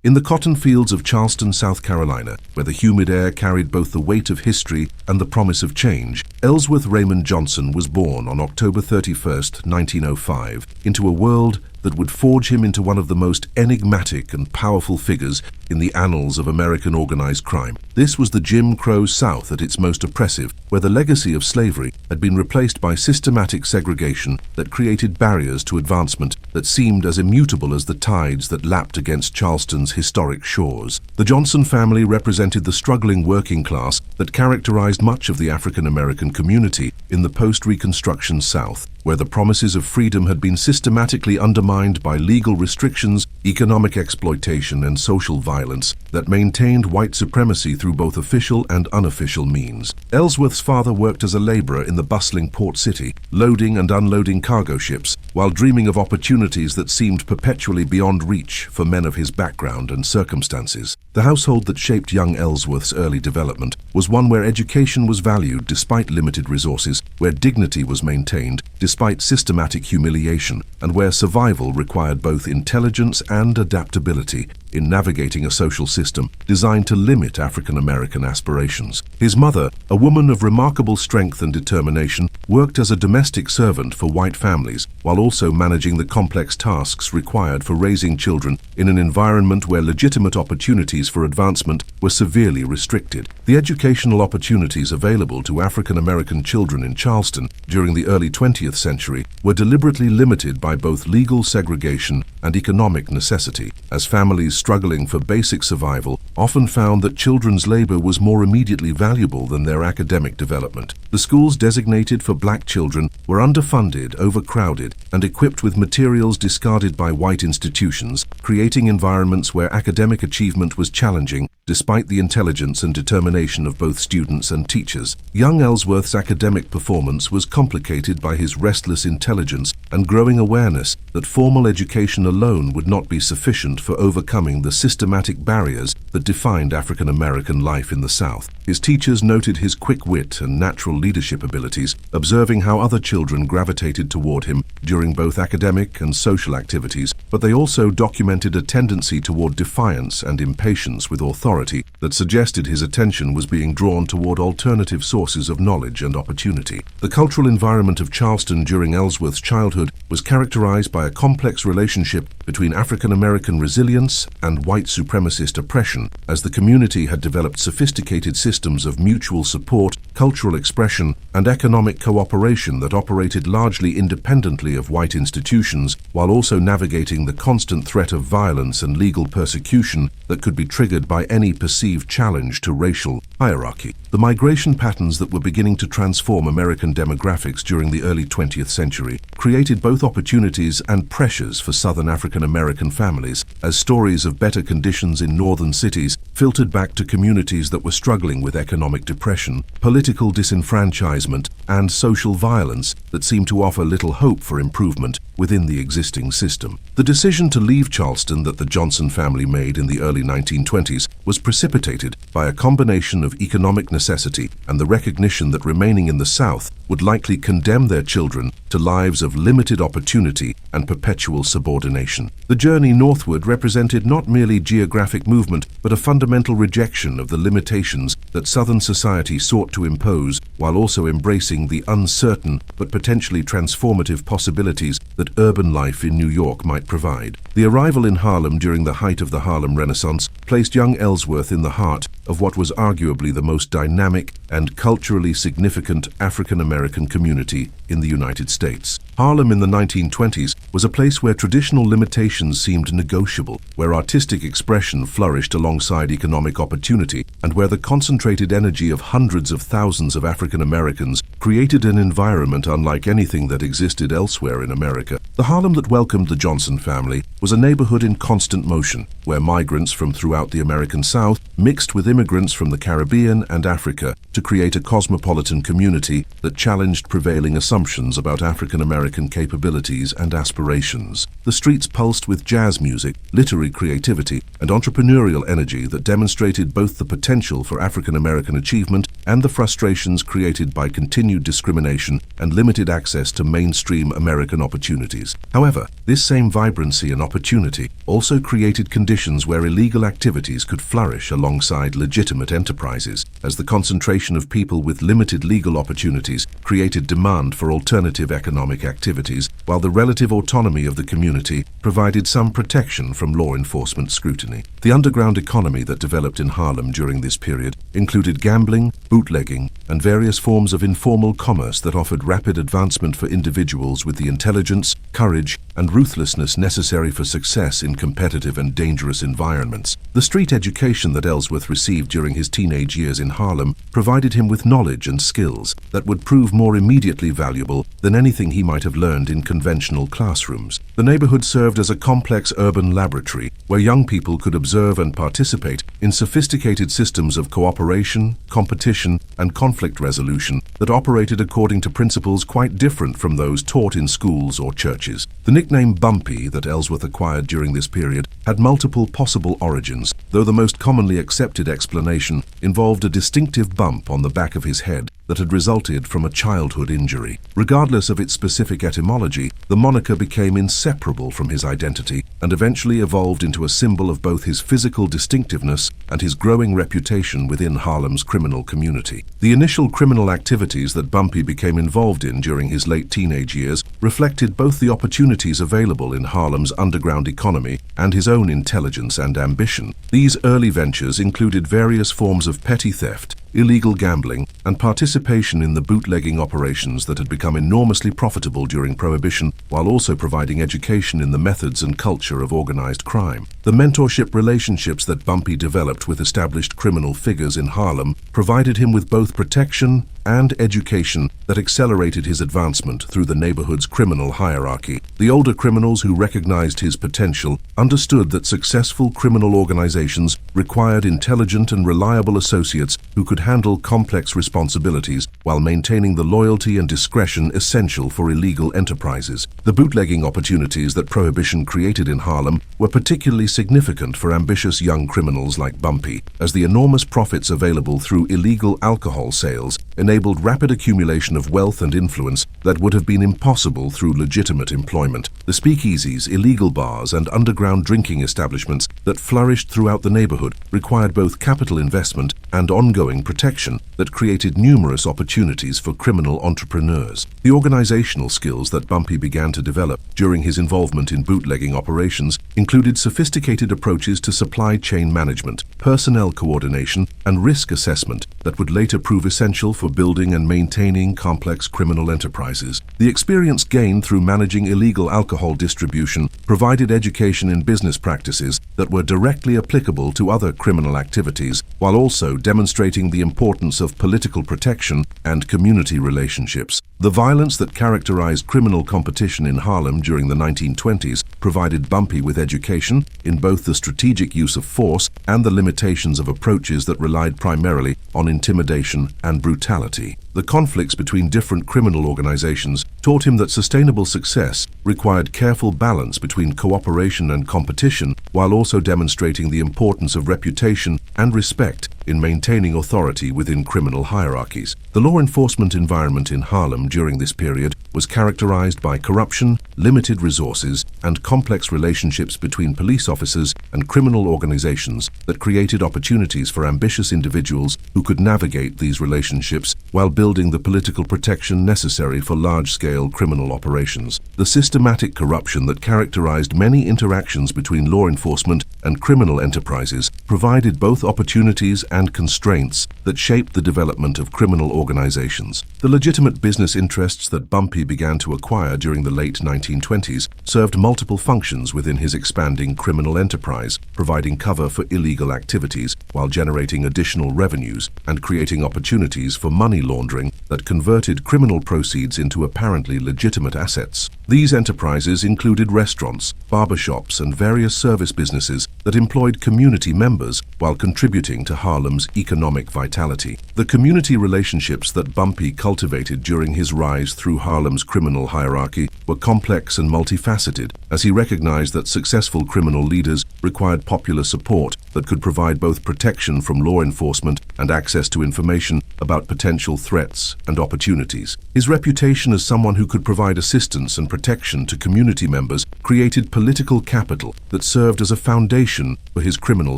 In the cotton fields of Charleston, South Carolina, where the humid air carried both the weight of history and the promise of change, Ellsworth Raymond Johnson was born on October 31st, 1905, into a world that would forge him into one of the most enigmatic and powerful figures in the annals of American organized crime. This was the Jim Crow South at its most oppressive, where the legacy of slavery had been replaced by systematic segregation that created barriers to advancement that seemed as immutable as the tides that lapped against Charleston's historic shores. The Johnson family represented the struggling working class that characterized much of the African American community in the post-Reconstruction South, where the promises of freedom had been systematically undermined by legal restrictions, economic exploitation, and social violence that maintained white supremacy through both official and unofficial means. Ellsworth's father worked as a laborer in the bustling port city, loading and unloading cargo ships, while dreaming of opportunities that seemed perpetually beyond reach for men of his background and circumstances. The household that shaped young Ellsworth's early development was one where education was valued despite limited resources, where dignity was maintained despite systematic humiliation, and where survival required both intelligence and adaptability in navigating a social system designed to limit African American aspirations. His mother, a woman of remarkable strength and determination, worked as a domestic servant for white families while also managing the complex tasks required for raising children in an environment where legitimate opportunities for advancement were severely restricted. The educational opportunities available to African American children in Charleston during the early 20th century were deliberately limited by both legal segregation and economic necessity, as families struggling for basic survival often found that children's labor was more immediately valuable than their academic development. The schools designated for black children were underfunded, overcrowded, and equipped with materials discarded by white institutions, creating environments where academic achievement was challenging despite the intelligence and determination of both students and teachers. Young Ellsworth's academic performance was complicated by his restless intelligence and growing awareness that formal education alone would not be sufficient for overcoming the systematic barriers that defined African American life in the South. His teachers noted his quick wit and natural leadership abilities, observing how other children gravitated toward him during both academic and social activities, but they also documented a tendency toward defiance and impatience with authority that suggested his attention was being drawn toward alternative sources of knowledge and opportunity. The cultural environment of Charleston during Ellsworth's childhood was characterized by a complex relationship between African American resilience and white supremacist oppression, as the community had developed sophisticated systems of mutual support, cultural expression, and economic cooperation that operated largely independently of white institutions, while also navigating the constant threat of violence and legal persecution that could be triggered by any perceived challenge to racial hierarchy. The migration patterns that were beginning to transform American demographics during the early 20th century created both opportunities and pressures for Southern African American families, as stories of better conditions in northern cities filtered back to communities that were struggling with economic depression, political disenfranchisement, and social violence that seemed to offer little hope for improvement within the existing system. The decision to leave Charleston that the Johnson family made in the early 1920s was precipitated by a combination of economic necessity and the recognition that remaining in the South would likely condemn their children to lives of limited opportunity and perpetual subordination. The journey northward represented not merely geographic movement, but a fundamental rejection of the limitations that Southern society sought to impose, while also embracing the uncertain but potentially transformative possibilities that urban life in New York might provide. The arrival in Harlem during the height of the Harlem Renaissance placed young Ellsworth in the heart of what was arguably the most dynamic and culturally significant African American community in the United States. Harlem in the 1920s was a place where traditional limitations seemed negotiable, where artistic expression flourished alongside economic opportunity, and where the concentrated energy of hundreds of thousands of African Americans created an environment unlike anything that existed elsewhere in America. The Harlem that welcomed the Johnson family was a neighborhood in constant motion, where migrants from throughout the American South mixed with immigrants from the Caribbean and Africa to create a cosmopolitan community that challenged prevailing assumptions about African American capabilities and aspirations. The streets pulsed with jazz music, literary creativity, and entrepreneurial energy that demonstrated both the potential for African American achievement and the frustrations created by continued discrimination and limited access to mainstream American opportunities. However, this same vibrancy and opportunity also created conditions where illegal activities could flourish alongside legitimate enterprises, as the concentration of people with limited legal opportunities created demand for alternative economic activities, while the relative autonomy of the community provided some protection from law enforcement scrutiny. The underground economy that developed in Harlem during this period included gambling, bootlegging, and various forms of informal commerce that offered rapid advancement for individuals with the intelligence, courage, and ruthlessness necessary for success in competitive and dangerous environments. The street education that Ellsworth received during his teenage years in Harlem provided him with knowledge and skills that would prove more immediately valuable than anything he might have learned in conventional classrooms. The neighborhood served as a complex urban laboratory where young people could observe and participate in sophisticated systems of cooperation, competition, and conflict resolution that operated according to principles quite different from those taught in schools or churches. The nickname Bumpy that Ellsworth acquired during this period had multiple possible origins, though the most commonly accepted explanation involved a distinctive bump on the back of his head that had resulted from a childhood injury. Regardless of its specific etymology, the moniker became inseparable from his identity and eventually evolved into a symbol of both his physical distinctiveness and his growing reputation within Harlem's criminal community. The initial criminal activities that Bumpy became involved in during his late teenage years reflected both the opportunities available in Harlem's underground economy and his own intelligence and ambition. These early ventures included various forms of petty theft, illegal gambling, and participation in the bootlegging operations that had become enormously profitable during Prohibition, while also providing education in the methods and culture of organized crime. The mentorship relationships that Bumpy developed with established criminal figures in Harlem provided him with both protection and education that accelerated his advancement through the neighborhood's criminal hierarchy. The older criminals who recognized his potential understood that successful criminal organizations required intelligent and reliable associates who could handle complex responsibilities while maintaining the loyalty and discretion essential for illegal enterprises. The bootlegging opportunities that Prohibition created in Harlem were particularly significant for ambitious young criminals like Bumpy, as the enormous profits available through illegal alcohol sales enabled rapid accumulation of wealth and influence that would have been impossible through legitimate employment. The speakeasies, illegal bars, and underground drinking establishments that flourished throughout the neighborhood required both capital investment and ongoing protection that created numerous opportunities for criminal entrepreneurs. The organizational skills that Bumpy began to develop during his involvement in bootlegging operations included sophisticated approaches to supply chain management, personnel coordination, and risk assessment that would later prove essential for building and maintaining complex criminal enterprises. The experience gained through managing illegal alcohol distribution provided education in business practices that were directly applicable to other criminal activities, while also demonstrating the importance of political protection and community relationships. The violence that characterized criminal competition in Harlem during the 1920s provided Bumpy with education in both the strategic use of force and the limitations of approaches that relied primarily on intimidation and brutality. The conflicts between different criminal organizations taught him that sustainable success required careful balance between cooperation and competition, while also demonstrating the importance of reputation and respect in maintaining authority within criminal hierarchies. The law enforcement environment in Harlem during this period was characterized by corruption, limited resources, and complex relationships between police officers and criminal organizations that created opportunities for ambitious individuals who could navigate these relationships while building the political protection necessary for large-scale criminal operations. The systematic corruption that characterized many interactions between law enforcement and criminal enterprises provided both opportunities and constraints that shaped the development of criminal organizations. The legitimate business interests that Bumpy began to acquire during the late 1920s served multiple functions within his expanding criminal enterprise, providing cover for illegal activities while generating additional revenues and creating opportunities for money laundering that converted criminal proceeds into apparently legitimate assets. These enterprises included restaurants, barbershops, and various service businesses that employed community members while contributing to Harlem's economic vitality. The community relationships that Bumpy cultivated during his rise through Harlem's criminal hierarchy were complex and multifaceted, as he recognized that successful criminal leaders required popular support that could provide both protection from law enforcement and access to information about potential threats and opportunities. His reputation as someone who could provide assistance and protection to community members created political capital that served as a foundation for his criminal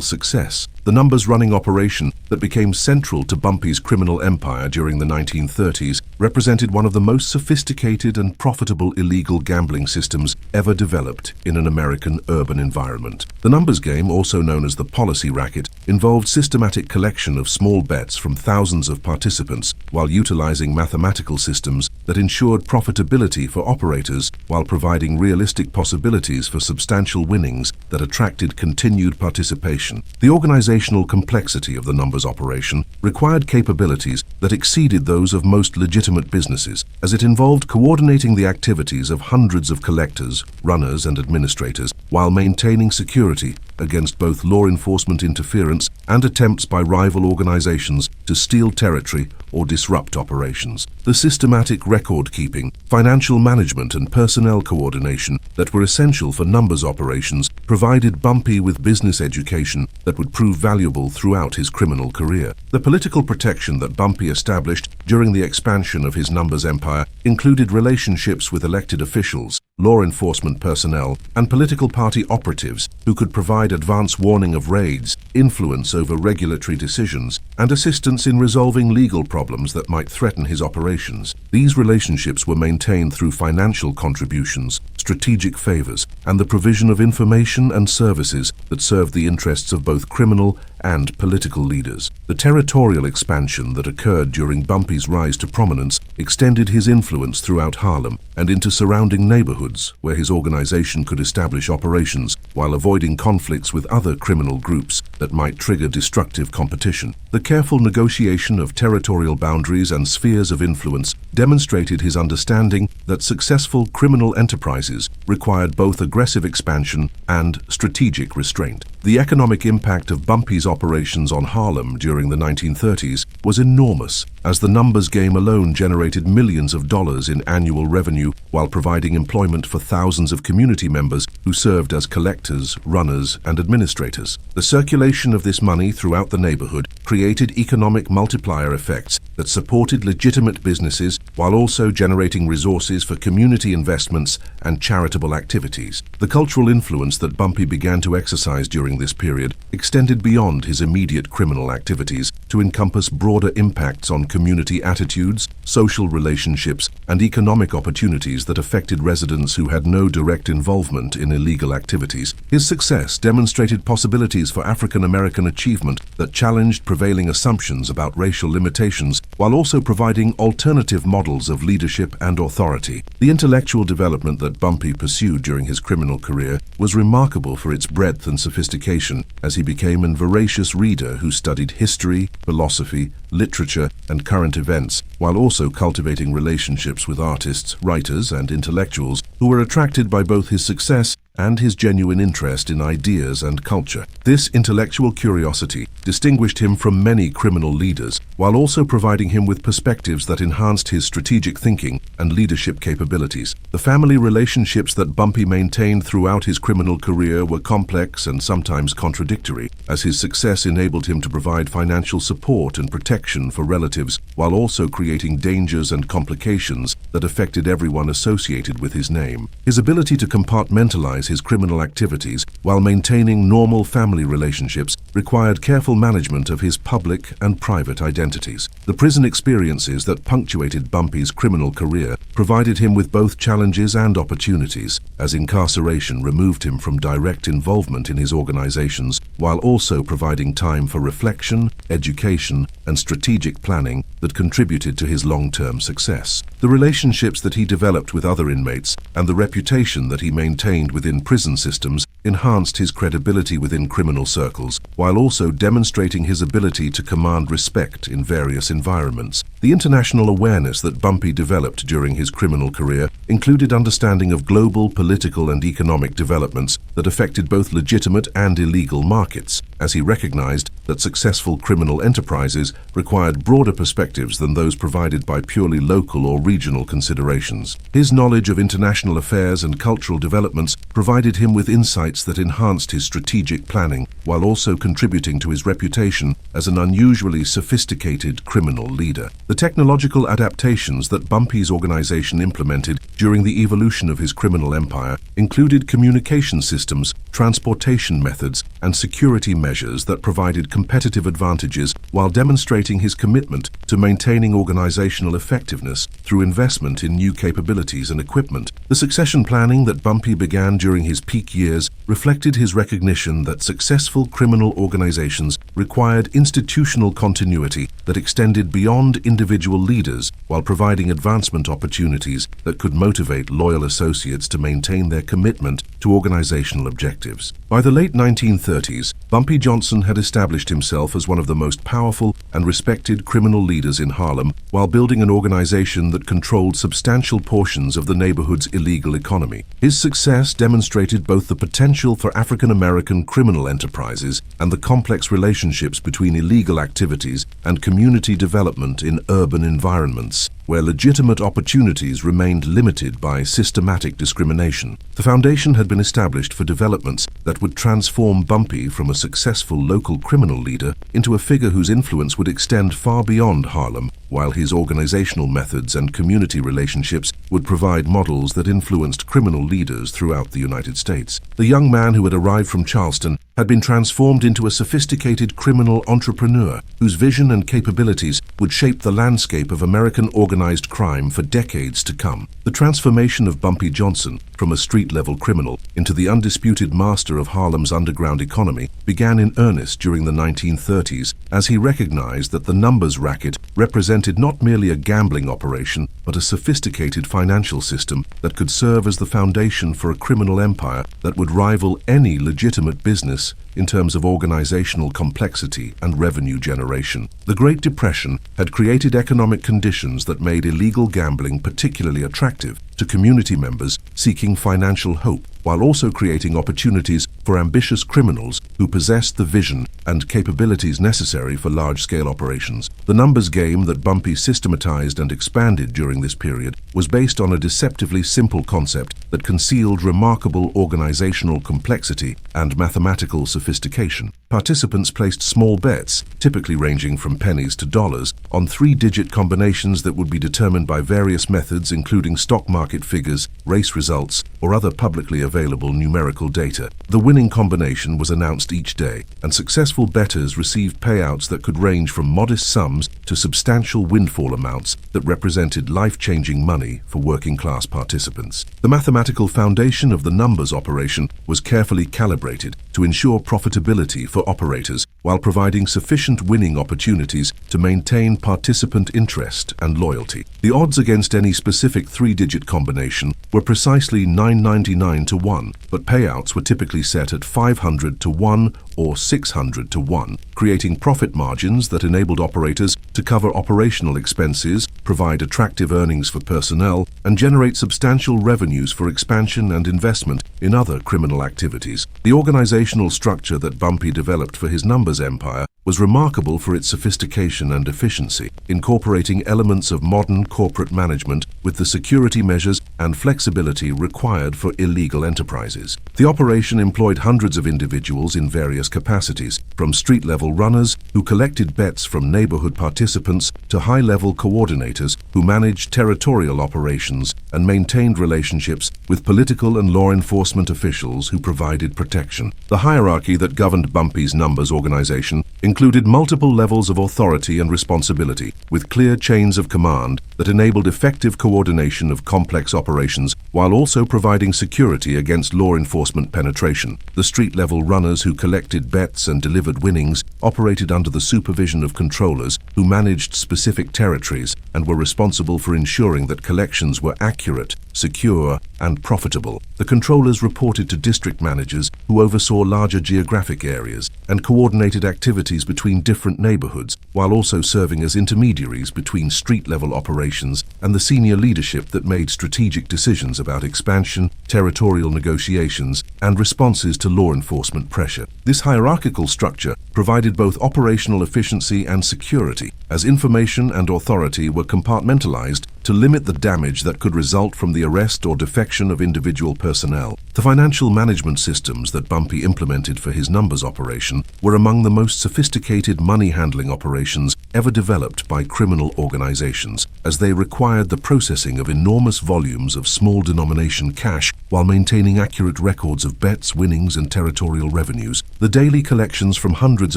success. The numbers-running operation that became central to Bumpy's criminal empire during the 1930s represented one of the most sophisticated and profitable illegal gambling systems ever developed in an American urban environment. The numbers game, also known as the policy racket, involved systematic collection of small bets from thousands of participants while utilizing mathematical systems that ensured profitability for operators while providing realistic possibilities for substantial winnings that attracted continued participation. The organizational complexity of the numbers operation required capabilities that exceeded those of most legitimate businesses, as it involved coordinating the activities of hundreds of collectors, runners, and administrators while maintaining security against both law enforcement interference and attempts by rival organizations to steal territory or disrupt operations. The systematic record-keeping, financial management, and personnel coordination that were essential for numbers operations provided Bumpy with business education that would prove valuable throughout his criminal career. The political protection that Bumpy established during the expansion of his numbers empire included relationships with elected officials, law enforcement personnel, and political party operatives who could provide advance warning of raids, influence over regulatory decisions, and assistance in resolving legal problems that might threaten his operations. These relationships were maintained through financial contributions, strategic favors, and the provision of information and services that served the interests of both criminal and political leaders. The territorial expansion that occurred during Bumpy's rise to prominence extended his influence throughout Harlem and into surrounding neighborhoods where his organization could establish operations while avoiding conflicts with other criminal groups that might trigger destructive competition. The careful negotiation of territorial boundaries and spheres of influence demonstrated his understanding that successful criminal enterprises required both aggressive expansion and strategic restraint. The economic impact of Bumpy's operations on Harlem during the 1930s was enormous, as the numbers game alone generated millions of dollars in annual revenue while providing employment for thousands of community members who served as collectors, runners, and administrators. The circulation of this money throughout the neighborhood created economic multiplier effects that supported legitimate businesses while also generating resources for community investments and charitable activities. The cultural influence that Bumpy began to exercise during this period extended beyond his immediate criminal activities to encompass broader impacts on community attitudes, social relationships, and economic opportunities that affected residents who had no direct involvement in illegal activities. His success demonstrated possibilities for African American achievement that challenged prevailing assumptions about racial limitations while also providing alternative models of leadership and authority. The intellectual development that Bumpy pursued during his criminal career was remarkable for its breadth and sophistication, as he became an voracious reader who studied history, philosophy, literature, and current events, while also cultivating relationships with artists, writers, and intellectuals who were attracted by both his success and his genuine interest in ideas and culture. This intellectual curiosity distinguished him from many criminal leaders, while also providing him with perspectives that enhanced his strategic thinking and leadership capabilities. The family relationships that Bumpy maintained throughout his criminal career were complex and sometimes contradictory, as his success enabled him to provide financial support and protection for relatives, while also creating dangers and complications that affected everyone associated with his name. His ability to compartmentalize his criminal activities while maintaining normal family relationships required careful management of his public and private identities. The prison experiences that punctuated Bumpy's criminal career provided him with both challenges and opportunities, as incarceration removed him from direct involvement in his organizations while also providing time for reflection, education, and strategic planning that contributed to his long-term success. The relationships that he developed with other inmates and the reputation that he maintained within prison systems enhanced his credibility within criminal circles, while also demonstrating his ability to command respect in various environments. The international awareness that Bumpy developed during his criminal career included understanding of global political and economic developments that affected both legitimate and illegal markets, as he recognized that successful criminal enterprises required broader perspectives than those provided by purely local or regional considerations. His knowledge of international affairs and cultural developments provided him with insights that enhanced his strategic planning, while also contributing to his reputation as an unusually sophisticated criminal leader. The technological adaptations that Bumpy's organization implemented during the evolution of his criminal empire included communication systems, transportation methods, and security measures that provided competitive advantages while demonstrating his commitment to maintaining organizational effectiveness through investment in new capabilities and equipment. The succession planning that Bumpy began during his peak years reflected his recognition that successful criminal organizations required institutional continuity that extended beyond individual leaders while providing advancement opportunities that could motivate loyal associates to maintain their commitment to organizational objectives. By the late 1930s, Bumpy Johnson had established himself as one of the most powerful and respected criminal leaders in Harlem while building an organization that controlled substantial portions of the neighborhood's illegal economy. His success demonstrated both the potential for African American criminal enterprises and the complex relationships between illegal activities and community development in urban environments, where legitimate opportunities remained limited by systematic discrimination. The foundation had been established for developments that would transform Bumpy from a successful local criminal leader into a figure whose influence would extend far beyond Harlem, while his organizational methods and community relationships would provide models that influenced criminal leaders throughout the United States. The young man who had arrived from Charleston had been transformed into a sophisticated criminal entrepreneur whose vision and capabilities would shape the landscape of American organized crime for decades to come. The transformation of Bumpy Johnson from a street-level criminal into the undisputed master of Harlem's underground economy began in earnest during the 1930s as he recognized that the numbers racket represented not merely a gambling operation but a sophisticated financial system that could serve as the foundation for a criminal empire that would rival any legitimate business in terms of organizational complexity and revenue generation. The Great Depression had created economic conditions that made illegal gambling particularly attractive to community members seeking financial hope, while also creating opportunities for ambitious criminals who possessed the vision and capabilities necessary for large-scale operations. The numbers game that Bumpy systematized and expanded during this period was based on a deceptively simple concept that concealed remarkable organizational complexity and mathematical sophistication. Participants placed small bets, typically ranging from pennies to dollars, on three-digit combinations that would be determined by various methods including stock market figures, race results, or other publicly available numerical data. The winning combination was announced each day, and successful bettors received payouts that could range from modest sums to substantial windfall amounts that represented life-changing money for working-class participants. The mathematical foundation of the numbers operation was carefully calibrated to ensure profitability for operators while providing sufficient winning opportunities to maintain participant interest and loyalty. The odds against any specific three-digit combination were precisely 999 to 1, but payouts were typically set at 500 to 1 or 600 to 1, creating profit margins that enabled operators to cover operational expenses, provide attractive earnings for personnel, and generate substantial revenues for expansion and investment in other criminal activities. The organizational structure that Bumpy developed for his numbers empire was remarkable for its sophistication and efficiency, incorporating elements of modern corporate management with the security measures and flexibility required for illegal enterprises. The operation employed hundreds of individuals in various capacities, from street-level runners who collected bets from neighborhood participants to high-level coordinators who managed territorial operations and maintained relationships with political and law enforcement officials who provided protection. The hierarchy that governed Bumpy's numbers organization included multiple levels of authority and responsibility, with clear chains of command that enabled effective coordination of complex operations while also providing security against law enforcement penetration. The street-level runners who collected bets and delivered winnings operated under the supervision of controllers who managed specific territories and were responsible for ensuring that collections were accurate, secure, and profitable. The controllers reported to district managers who oversaw larger geographic areas and coordinated activities between different neighborhoods, while also serving as intermediaries between street-level operations and the senior leadership that made strategic decisions about expansion, territorial negotiations, and responses to law enforcement pressure. This hierarchical structure provided both operational efficiency and security, as information and authority were compartmentalized to limit the damage that could result from the arrest or defection of individual personnel. The financial management systems that Bumpy implemented for his numbers operation were among the most sophisticated money-handling operations ever developed by criminal organizations, as they required the processing of enormous volumes of small-denomination cash while maintaining accurate records of bets, winnings, and territorial revenues. The daily collections from hundreds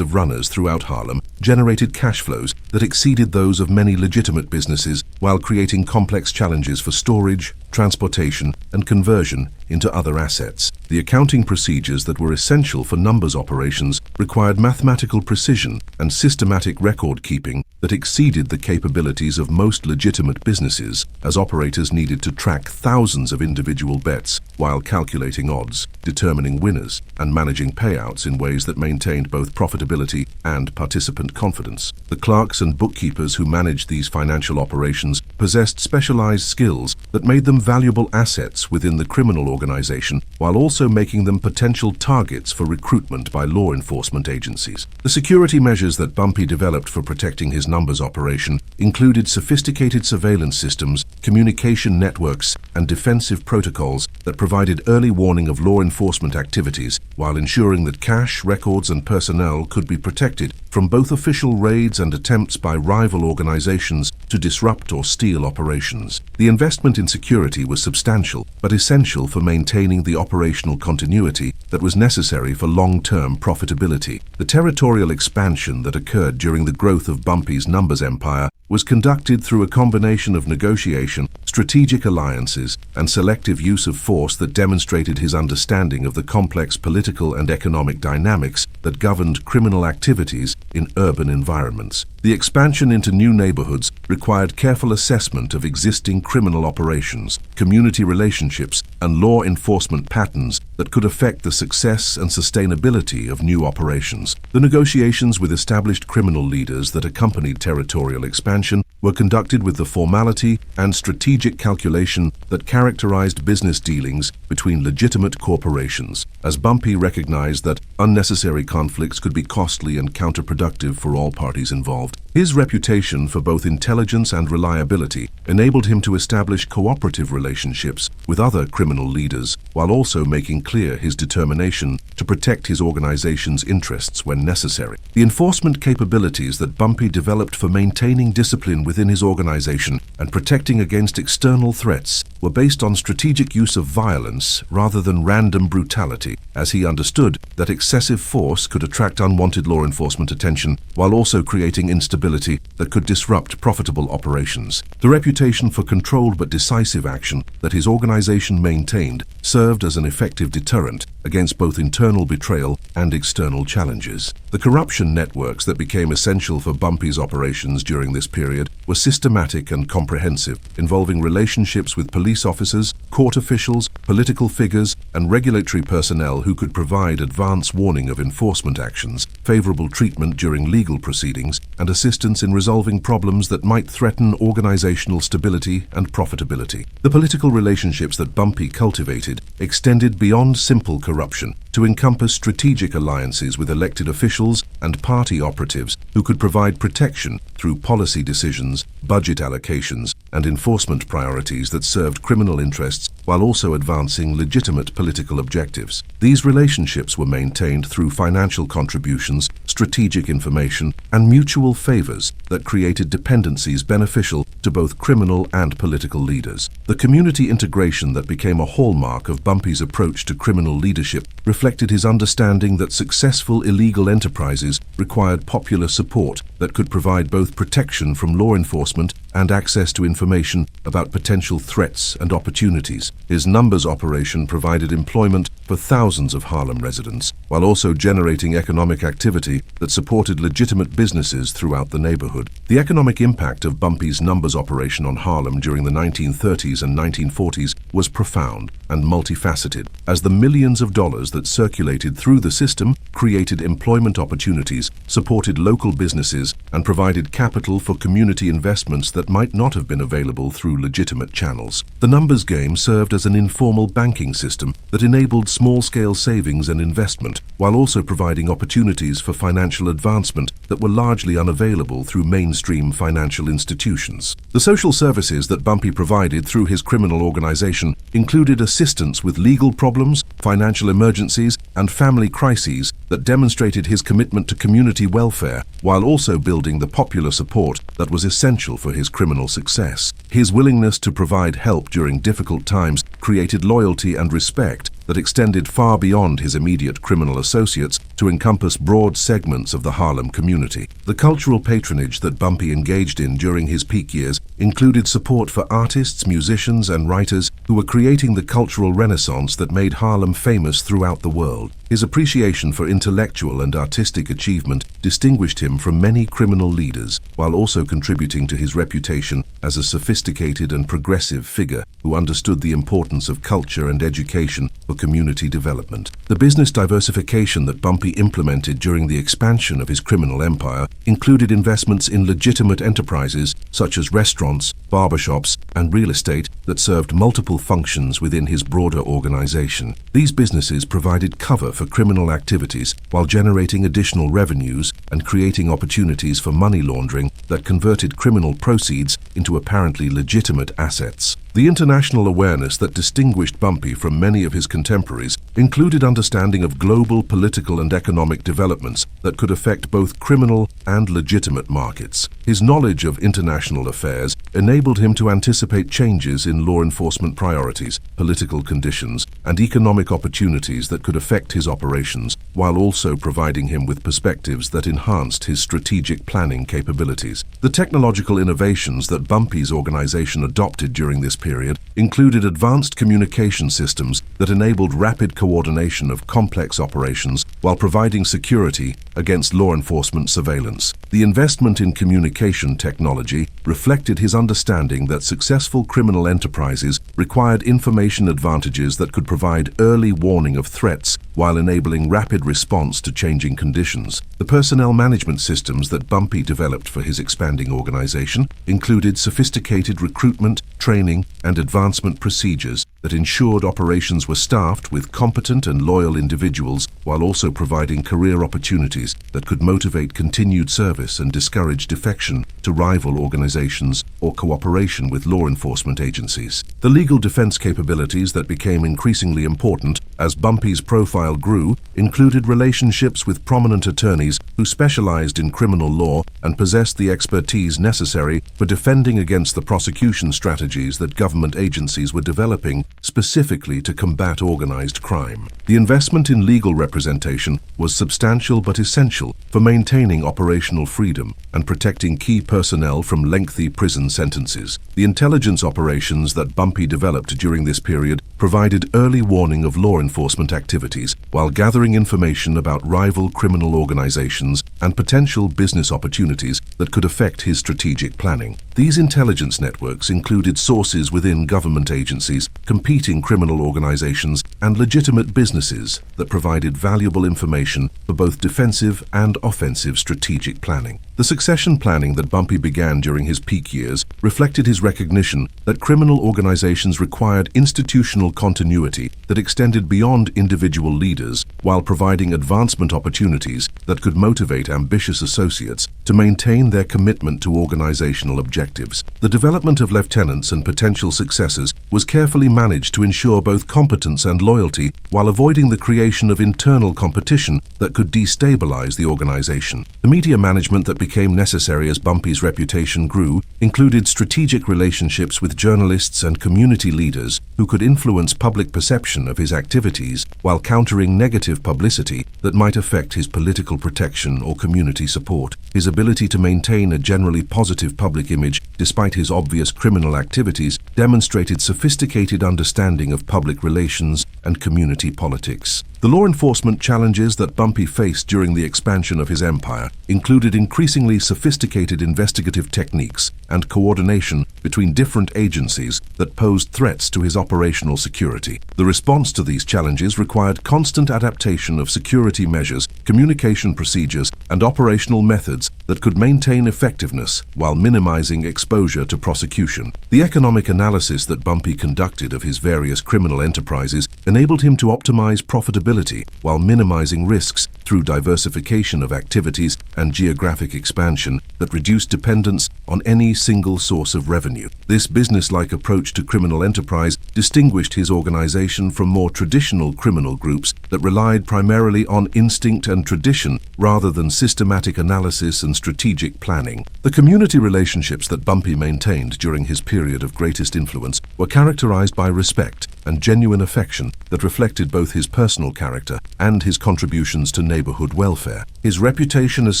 of runners throughout Harlem generated cash flows that exceeded those of many legitimate businesses while creating complex challenges for storage, transportation, and conversion into other assets. The accounting procedures that were essential for numbers operations required mathematical precision and systematic record-keeping that exceeded the capabilities of most legitimate businesses, as operators needed to track thousands of individual bets while calculating odds, determining winners, and managing payouts in ways that maintained both profitability and participant confidence. The clerks and bookkeepers who managed these financial operations possessed specialized skills that made them valuable assets within the criminal organization, while also making them potential targets for recruitment by law enforcement agencies. The security measures that Bumpy developed for protecting his numbers operation included sophisticated surveillance systems, communication networks, and defensive protocols that provided early warning of law enforcement activities, while ensuring that cash, records, and personnel could be protected from both official raids and attempts by rival organizations to disrupt or steal operations. The investment in security was substantial, but essential for maintaining the operational continuity that was necessary for long-term profitability. The territorial expansion that occurred during the growth of Bumpy's numbers empire was conducted through a combination of negotiation, strategic alliances, and selective use of force that demonstrated his understanding of the complex political and economic dynamics that governed criminal activities in urban environments. The expansion into new neighborhoods required careful assessment of existing criminal operations, community relationships, and law enforcement patterns that could affect the success and sustainability of new operations. The negotiations with established criminal leaders that accompanied territorial expansion were conducted with the formality and strategic calculation that characterized business dealings between legitimate corporations, as Bumpy recognized that unnecessary conflicts could be costly and counterproductive for all parties involved. His reputation for both intelligence and reliability enabled him to establish cooperative relationships with other criminal leaders, while also making clear his determination to protect his organization's interests when necessary. The enforcement capabilities that Bumpy developed for maintaining discipline within his organization and protecting against external threats were based on strategic use of violence rather than random brutality, as he understood that excessive force could attract unwanted law enforcement attention while also creating instability that could disrupt profitable operations. The reputation for controlled but decisive action that his organization maintained served as an effective deterrent against both internal betrayal and external challenges. The corruption networks that became essential for Bumpy's operations during this period were systematic and comprehensive, involving relationships with police officers, court officials, political figures, and regulatory personnel who could provide advance warning of enforcement actions, favorable treatment during legal proceedings, and assistance in resolving problems that might threaten organizational stability and profitability. The political relationships that Bumpy cultivated extended beyond simple corruption to encompass strategic alliances with elected officials and party operatives who could provide protection through policy decisions, budget allocations, and enforcement priorities that served criminal interests while also advancing legitimate political objectives. These relationships were maintained through financial contributions, strategic information, and mutual favors that created dependencies beneficial to both criminal and political leaders. The community integration that became a hallmark of Bumpy's approach to criminal leadership reflected his understanding that successful illegal enterprises required popular support that could provide both protection from law enforcement and access to information about potential threats and opportunities. His numbers operation provided employment for thousands of Harlem residents, while also generating economic activity that supported legitimate businesses throughout the neighborhood. The economic impact of Bumpy's numbers operation on Harlem during the 1930s and 1940s was profound and multifaceted, as the millions of dollars that circulated through the system created employment opportunities, supported local businesses, and provided capital for community investments that might not have been available through legitimate channels. The numbers game served as an informal banking system that enabled small-scale savings and investment, while also providing opportunities for financial advancement that were largely unavailable through mainstream financial institutions. The social services that Bumpy provided through his criminal organization included assistance with legal problems, financial emergencies, and family crises that demonstrated his commitment to community welfare, while also building the popular support that was essential for his criminal success. His willingness to provide help during difficult times created loyalty and respect that extended far beyond his immediate criminal associates to encompass broad segments of the Harlem community. The cultural patronage that Bumpy engaged in during his peak years included support for artists, musicians, and writers who were creating the cultural renaissance that made Harlem famous throughout the world. His appreciation for intellectual and artistic achievement distinguished him from many criminal leaders, while also contributing to his reputation as a sophisticated and progressive figure who understood the importance of culture and education for community development. The business diversification that Bumpy implemented during the expansion of his criminal empire included investments in legitimate enterprises such as restaurants, barbershops, and real estate that served multiple functions within his broader organization. These businesses provided cover for criminal activities while generating additional revenues and creating opportunities for money laundering that converted criminal proceeds into apparently legitimate assets. The international awareness that distinguished Bumpy from many of his contemporaries included understanding of global political and economic developments that could affect both criminal and legitimate markets. His knowledge of international affairs enabled him to anticipate changes in law enforcement priorities, political conditions, and economic opportunities that could affect his operations, while also providing him with perspectives that enhanced his strategic planning capabilities. The technological innovations that Bumpy's organization adopted during this period included advanced communication systems that enabled rapid coordination of complex operations while providing security against law enforcement surveillance. The investment in communication technology reflected his understanding that successful criminal enterprises required information advantages that could provide early warning of threats while enabling rapid response to changing conditions. The personnel management systems that Bumpy developed for his expanding organization included sophisticated recruitment, training, and advancement procedures that ensured operations were staffed with competent and loyal individuals while also providing career opportunities that could motivate continued service and discourage defection to rival organizations or cooperation with law enforcement agencies. The legal defense capabilities that became increasingly important as Bumpy's profile grew included relationships with prominent attorneys who specialized in criminal law and possessed the expertise necessary for defending against the prosecution strategies that government agencies were developing specifically to combat organized crime. The investment in legal representation was substantial but essential for maintaining operational freedom and protecting key personnel from lengthy prison sentences. The intelligence operations that Bumpy developed during this period provided early warning of law enforcement activities while gathering information about rival criminal organizations and potential business opportunities that could affect his strategic planning. These intelligence networks included sources within government agencies, competing criminal organizations, and legitimate businesses that provided valuable information for both defensive and offensive strategic planning. The succession planning that Bumpy began during his peak years reflected his recognition that criminal organizations required institutional continuity that extended beyond individual leaders while providing advancement opportunities that could motivate ambitious associates to maintain their commitment to organizational objectives. The development of lieutenants and potential successors was carefully managed to ensure both competence and loyalty, while avoiding the creation of internal competition that could destabilize the organization. The media management that became necessary as Bumpy's reputation grew included strategic relationships with journalists and community leaders who could influence public perception of his activities while countering negative publicity that might affect his political protection or community support. His ability to maintain a generally positive public image despite his obvious criminal activities demonstrated sophisticated understanding of public relations and community politics. The law enforcement challenges that Bumpy faced during the expansion of his empire included increasingly sophisticated investigative techniques and coordination between different agencies that posed threats to his operational security. The response to these challenges required constant adaptation of security measures, communication procedures, and operational methods that could maintain effectiveness while minimizing exposure to prosecution. The economic analysis that Bumpy conducted of his various criminal enterprises enabled him to optimize profitability while minimizing risks through diversification of activities and geographic expansion that reduced dependence on any single source of revenue. This business-like approach to criminal enterprise distinguished his organization from more traditional criminal groups that relied primarily on instinct and tradition rather than systematic analysis and strategic planning. The community relationships that Bumpy maintained during his period of greatest influence were characterized by respect and genuine affection that reflected both his personal character and his contributions to neighborhood welfare. His reputation as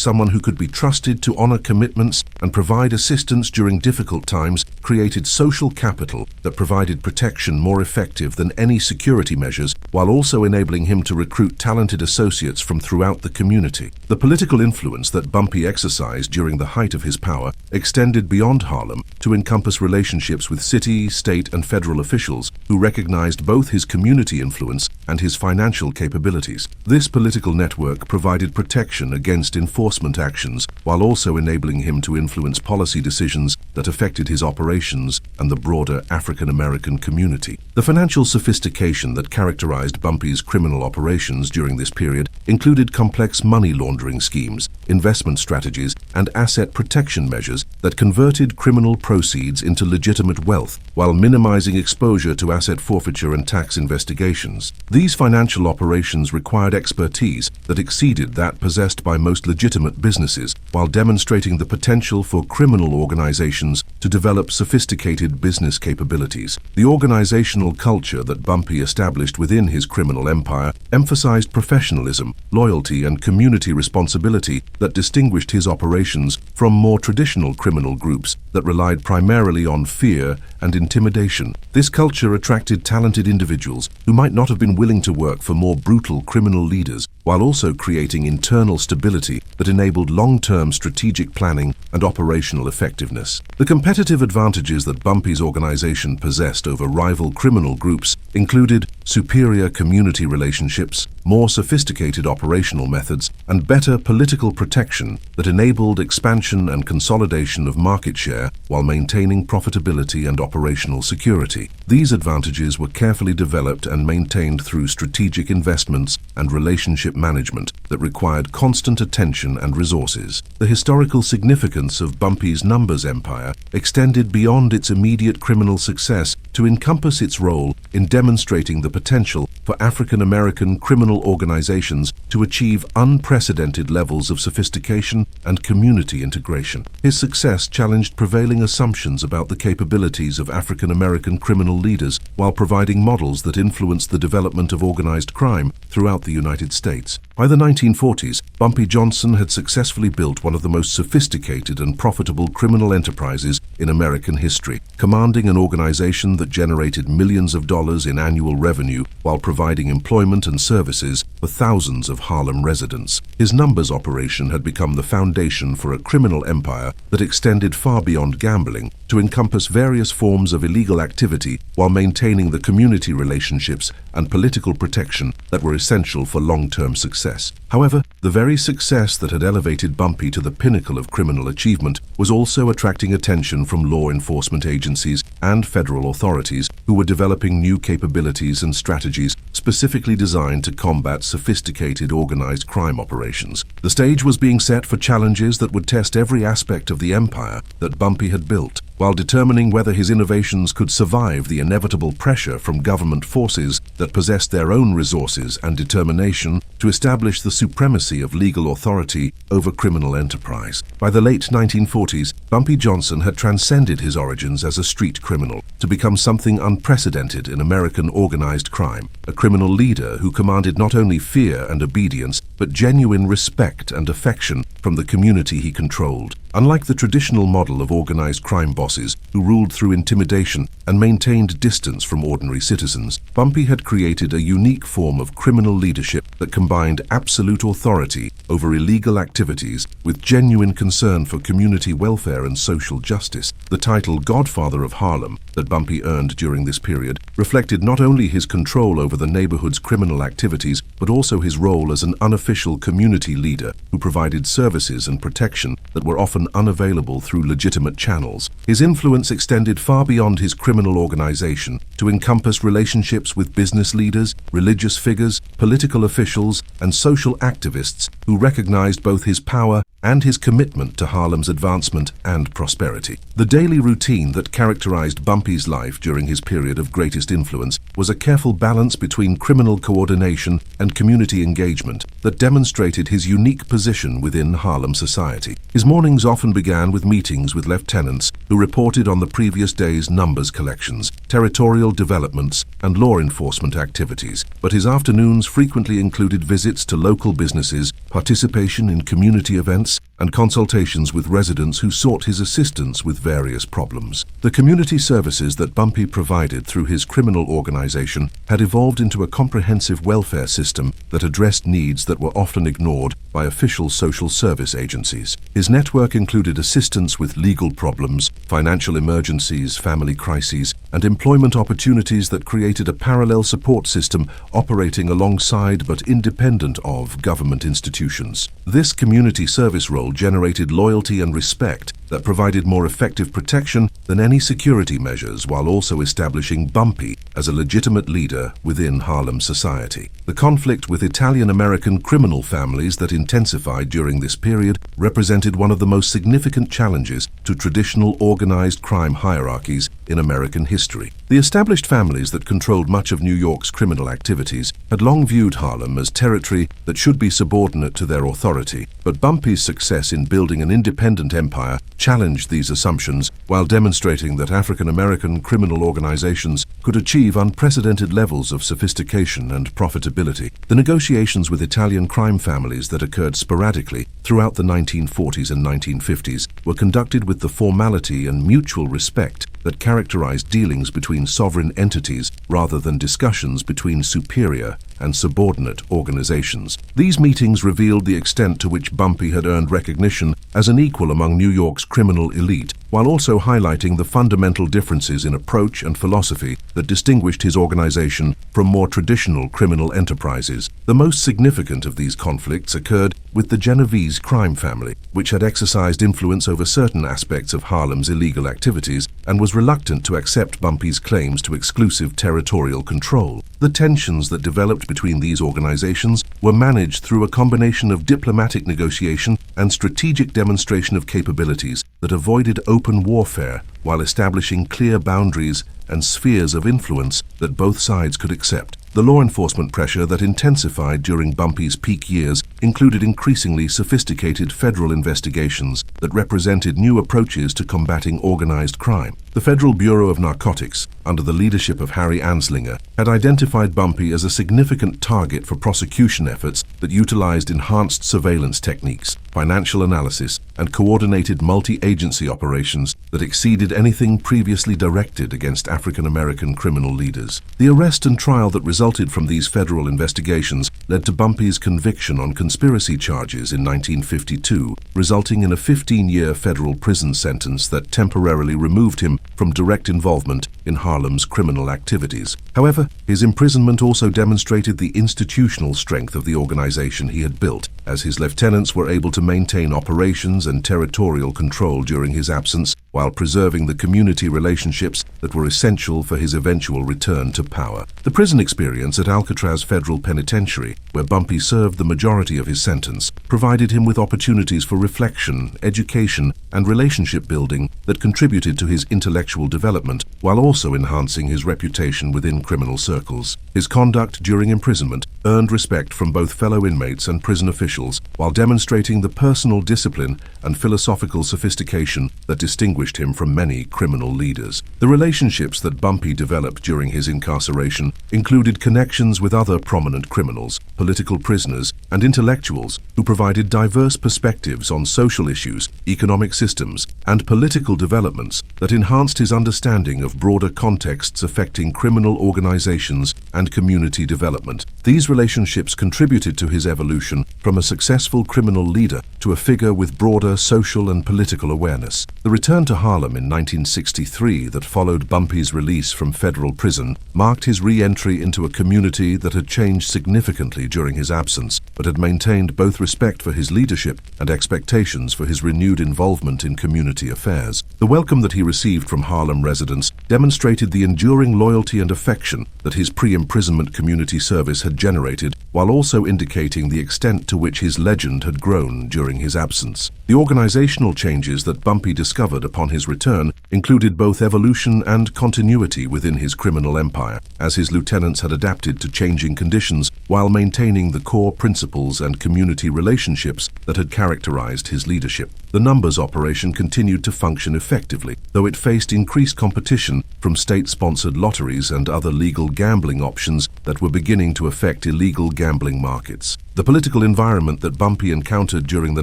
someone who could be trusted to honor commitments and provide assistance during difficult times created social capital that provided protection more effective than any security measures, while also enabling him to recruit talented associates from throughout the community. The political influence that Bumpy exercised during the height of his power extended beyond Harlem to encompass relationships with city, state, and federal officials who recognized both his community influence and his financial capabilities. This political network provided protection against enforcement actions while also enabling him to influence policy decisions that affected his operations and the broader African-American community. The financial sophistication that characterized Bumpy's criminal operations during this period included complex money laundering schemes, investment strategies, and asset protection measures that converted criminal proceeds into legitimate wealth while minimizing exposure to asset forfeiture and tax investigations. These financial operations required expertise that exceeded that possessed by most legitimate businesses, while demonstrating the potential for criminal organizations to develop sophisticated business capabilities. The organizational culture that Bumpy established within his criminal empire emphasized professionalism, loyalty, and community responsibility that distinguished his operations from more traditional criminal groups that relied primarily on fear and intimidation. This culture attracted talented individuals who might not have been willing to work for more brutal criminal leaders, while also creating internal stability that enabled long-term strategic planning and operational effectiveness. The competitive advantages that Bumpy's organization possessed over rival criminal groups included superior community relationships, more sophisticated operational methods, and better political protection that enabled expansion and consolidation of market share while maintaining profitability and operational security. These advantages were carefully developed and maintained through strategic investments and relationship management that required constant attention and resources. The historical significance of Bumpy's numbers empire extended beyond its immediate criminal success to encompass its role in demonstrating the potential for African-American criminal organizations to achieve unprecedented levels of sophistication and community integration. His success challenged prevailing assumptions about the capabilities of African-American criminal leaders while providing models that influenced the development of organized crime throughout the United States. By the 1940s, Bumpy Johnson had successfully built one of the most sophisticated and profitable criminal enterprises in American history, commanding an organization that generated millions of dollars in annual revenue while providing employment and services for thousands of Harlem residents. His numbers operation had become the foundation for a criminal empire that extended far beyond gambling to encompass various forms of illegal activity while maintaining the community relationships and political protection that were essential for long-term success. However, the very success that had elevated Bumpy to the pinnacle of criminal achievement was also attracting attention from law enforcement agencies and federal authorities who were developing new capabilities and strategies specifically designed to combat sophisticated organized crime operations. The stage was being set for challenges that would test every aspect of the empire that Bumpy had built, while determining whether his innovations could survive the inevitable pressure from government forces that possessed their own resources and determination to establish the supremacy of legal authority over criminal enterprise. By the late 1940s, Bumpy Johnson had transcended his origins as a street criminal to become something unprecedented in American organized crime, a criminal leader who commanded not only fear and obedience, but genuine respect and affection from the community he controlled. Unlike the traditional model of organized crime bosses who ruled through intimidation and maintained distance from ordinary citizens, Bumpy had created a unique form of criminal leadership that combined absolute authority over illegal activities with genuine concern for community welfare and social justice. The title Godfather of Harlem that Bumpy earned during this period reflected not only his control over the neighborhood's criminal activities, but also his role as an unofficial community leader who provided services and protection that were often unavailable through legitimate channels. His influence extended far beyond his criminal organization to encompass relationships with business leaders, religious figures, political officials, and social activists who recognized both his power and his commitment to Harlem's advancement and prosperity. The daily routine that characterized Bumpy's life during his period of greatest influence was a careful balance between criminal coordination and community engagement that demonstrated his unique position within Harlem society. His mornings often began with meetings with lieutenants who reported on the previous day's numbers collections, territorial developments, and law enforcement activities, but his afternoons frequently included visits to local businesses, participation in community events, and consultations with residents who sought his assistance with various problems. The community services that Bumpy provided through his criminal organization had evolved into a comprehensive welfare system that addressed needs that were often ignored by official social service agencies. His network included assistance with legal problems, financial emergencies, family crises, and employment opportunities that created a parallel support system operating alongside but independent of government institutions. This community service role generated loyalty and respect that provided more effective protection than any security measures, while also establishing Bumpy as a legitimate leader within Harlem society. The conflict with Italian-American criminal families that intensified during this period represented one of the most significant challenges to traditional organized crime hierarchies in American history. The established families that controlled much of New York's criminal activities had long viewed Harlem as territory that should be subordinate to their authority, but Bumpy's success in building an independent empire challenged these assumptions while demonstrating that African-American criminal organizations could achieve unprecedented levels of sophistication and profitability. The negotiations with Italian crime families that occurred sporadically throughout the 1940s and 1950s were conducted with the formality and mutual respect that characterized dealings between sovereign entities rather than discussions between superior and subordinate organizations. These meetings revealed the extent to which Bumpy had earned recognition as an equal among New York's criminal elite, while also highlighting the fundamental differences in approach and philosophy that distinguished his organization from more traditional criminal enterprises. The most significant of these conflicts occurred with the Genovese crime family, which had exercised influence over certain aspects of Harlem's illegal activities and was reluctant to accept Bumpy's claims to exclusive territorial control. The tensions that developed between these organizations were managed through a combination of diplomatic negotiation and strategic demonstration of capabilities that avoided open warfare while establishing clear boundaries and spheres of influence that both sides could accept. The law enforcement pressure that intensified during Bumpy's peak years included increasingly sophisticated federal investigations that represented new approaches to combating organized crime. The Federal Bureau of Narcotics, under the leadership of Harry Anslinger, had identified Bumpy as a significant target for prosecution efforts that utilized enhanced surveillance techniques, financial analysis, and coordinated multi-agency operations that exceeded anything previously directed against African-American criminal leaders. The arrest and trial that resulted from these federal investigations led to Bumpy's conviction on conspiracy charges in 1952, resulting in a 15-year federal prison sentence that temporarily removed him from direct involvement in Harlem's criminal activities. However, his imprisonment also demonstrated the institutional strength of the organization he had built, as his lieutenants were able to maintain operations and territorial control during his absence, while preserving the community relationships that were essential for his eventual return to power. The prison experience at Alcatraz Federal Penitentiary, where Bumpy served the majority of his sentence, provided him with opportunities for reflection, education, and relationship building that contributed to his intellectual development while also enhancing his reputation within criminal circles. His conduct during imprisonment earned respect from both fellow inmates and prison officials while demonstrating the personal discipline and philosophical sophistication that distinguished him from many criminal leaders. The relationships that Bumpy developed during his incarceration included connections with other prominent criminals, political prisoners, and intellectuals who provided diverse perspectives on social issues, economic systems, and political developments that enhanced his understanding of broader contexts affecting criminal organizations and community development. These relationships contributed to his evolution from a successful criminal leader to a figure with broader social and political awareness. The return to Harlem in 1963 that followed Bumpy's release from federal prison marked his re-entry into a community that had changed significantly during his absence, but had maintained both respect for his leadership and expectations for his renewed involvement in community affairs. The welcome that he received from Harlem residents demonstrated the enduring loyalty and affection that his pre-imprisonment community service had generated, while also indicating the extent to which his legend had grown during his absence. The organizational changes that Bumpy discovered upon his return included both evolution and continuity within his criminal empire, as his lieutenants had adapted to changing conditions while maintaining the core principles and community relationships that had characterized his leadership. The numbers operation continued to function effectively, though it faced increased competition from state-sponsored lotteries and other legal gambling options that were beginning to affect illegal gambling markets. The political environment that Bumpy encountered during the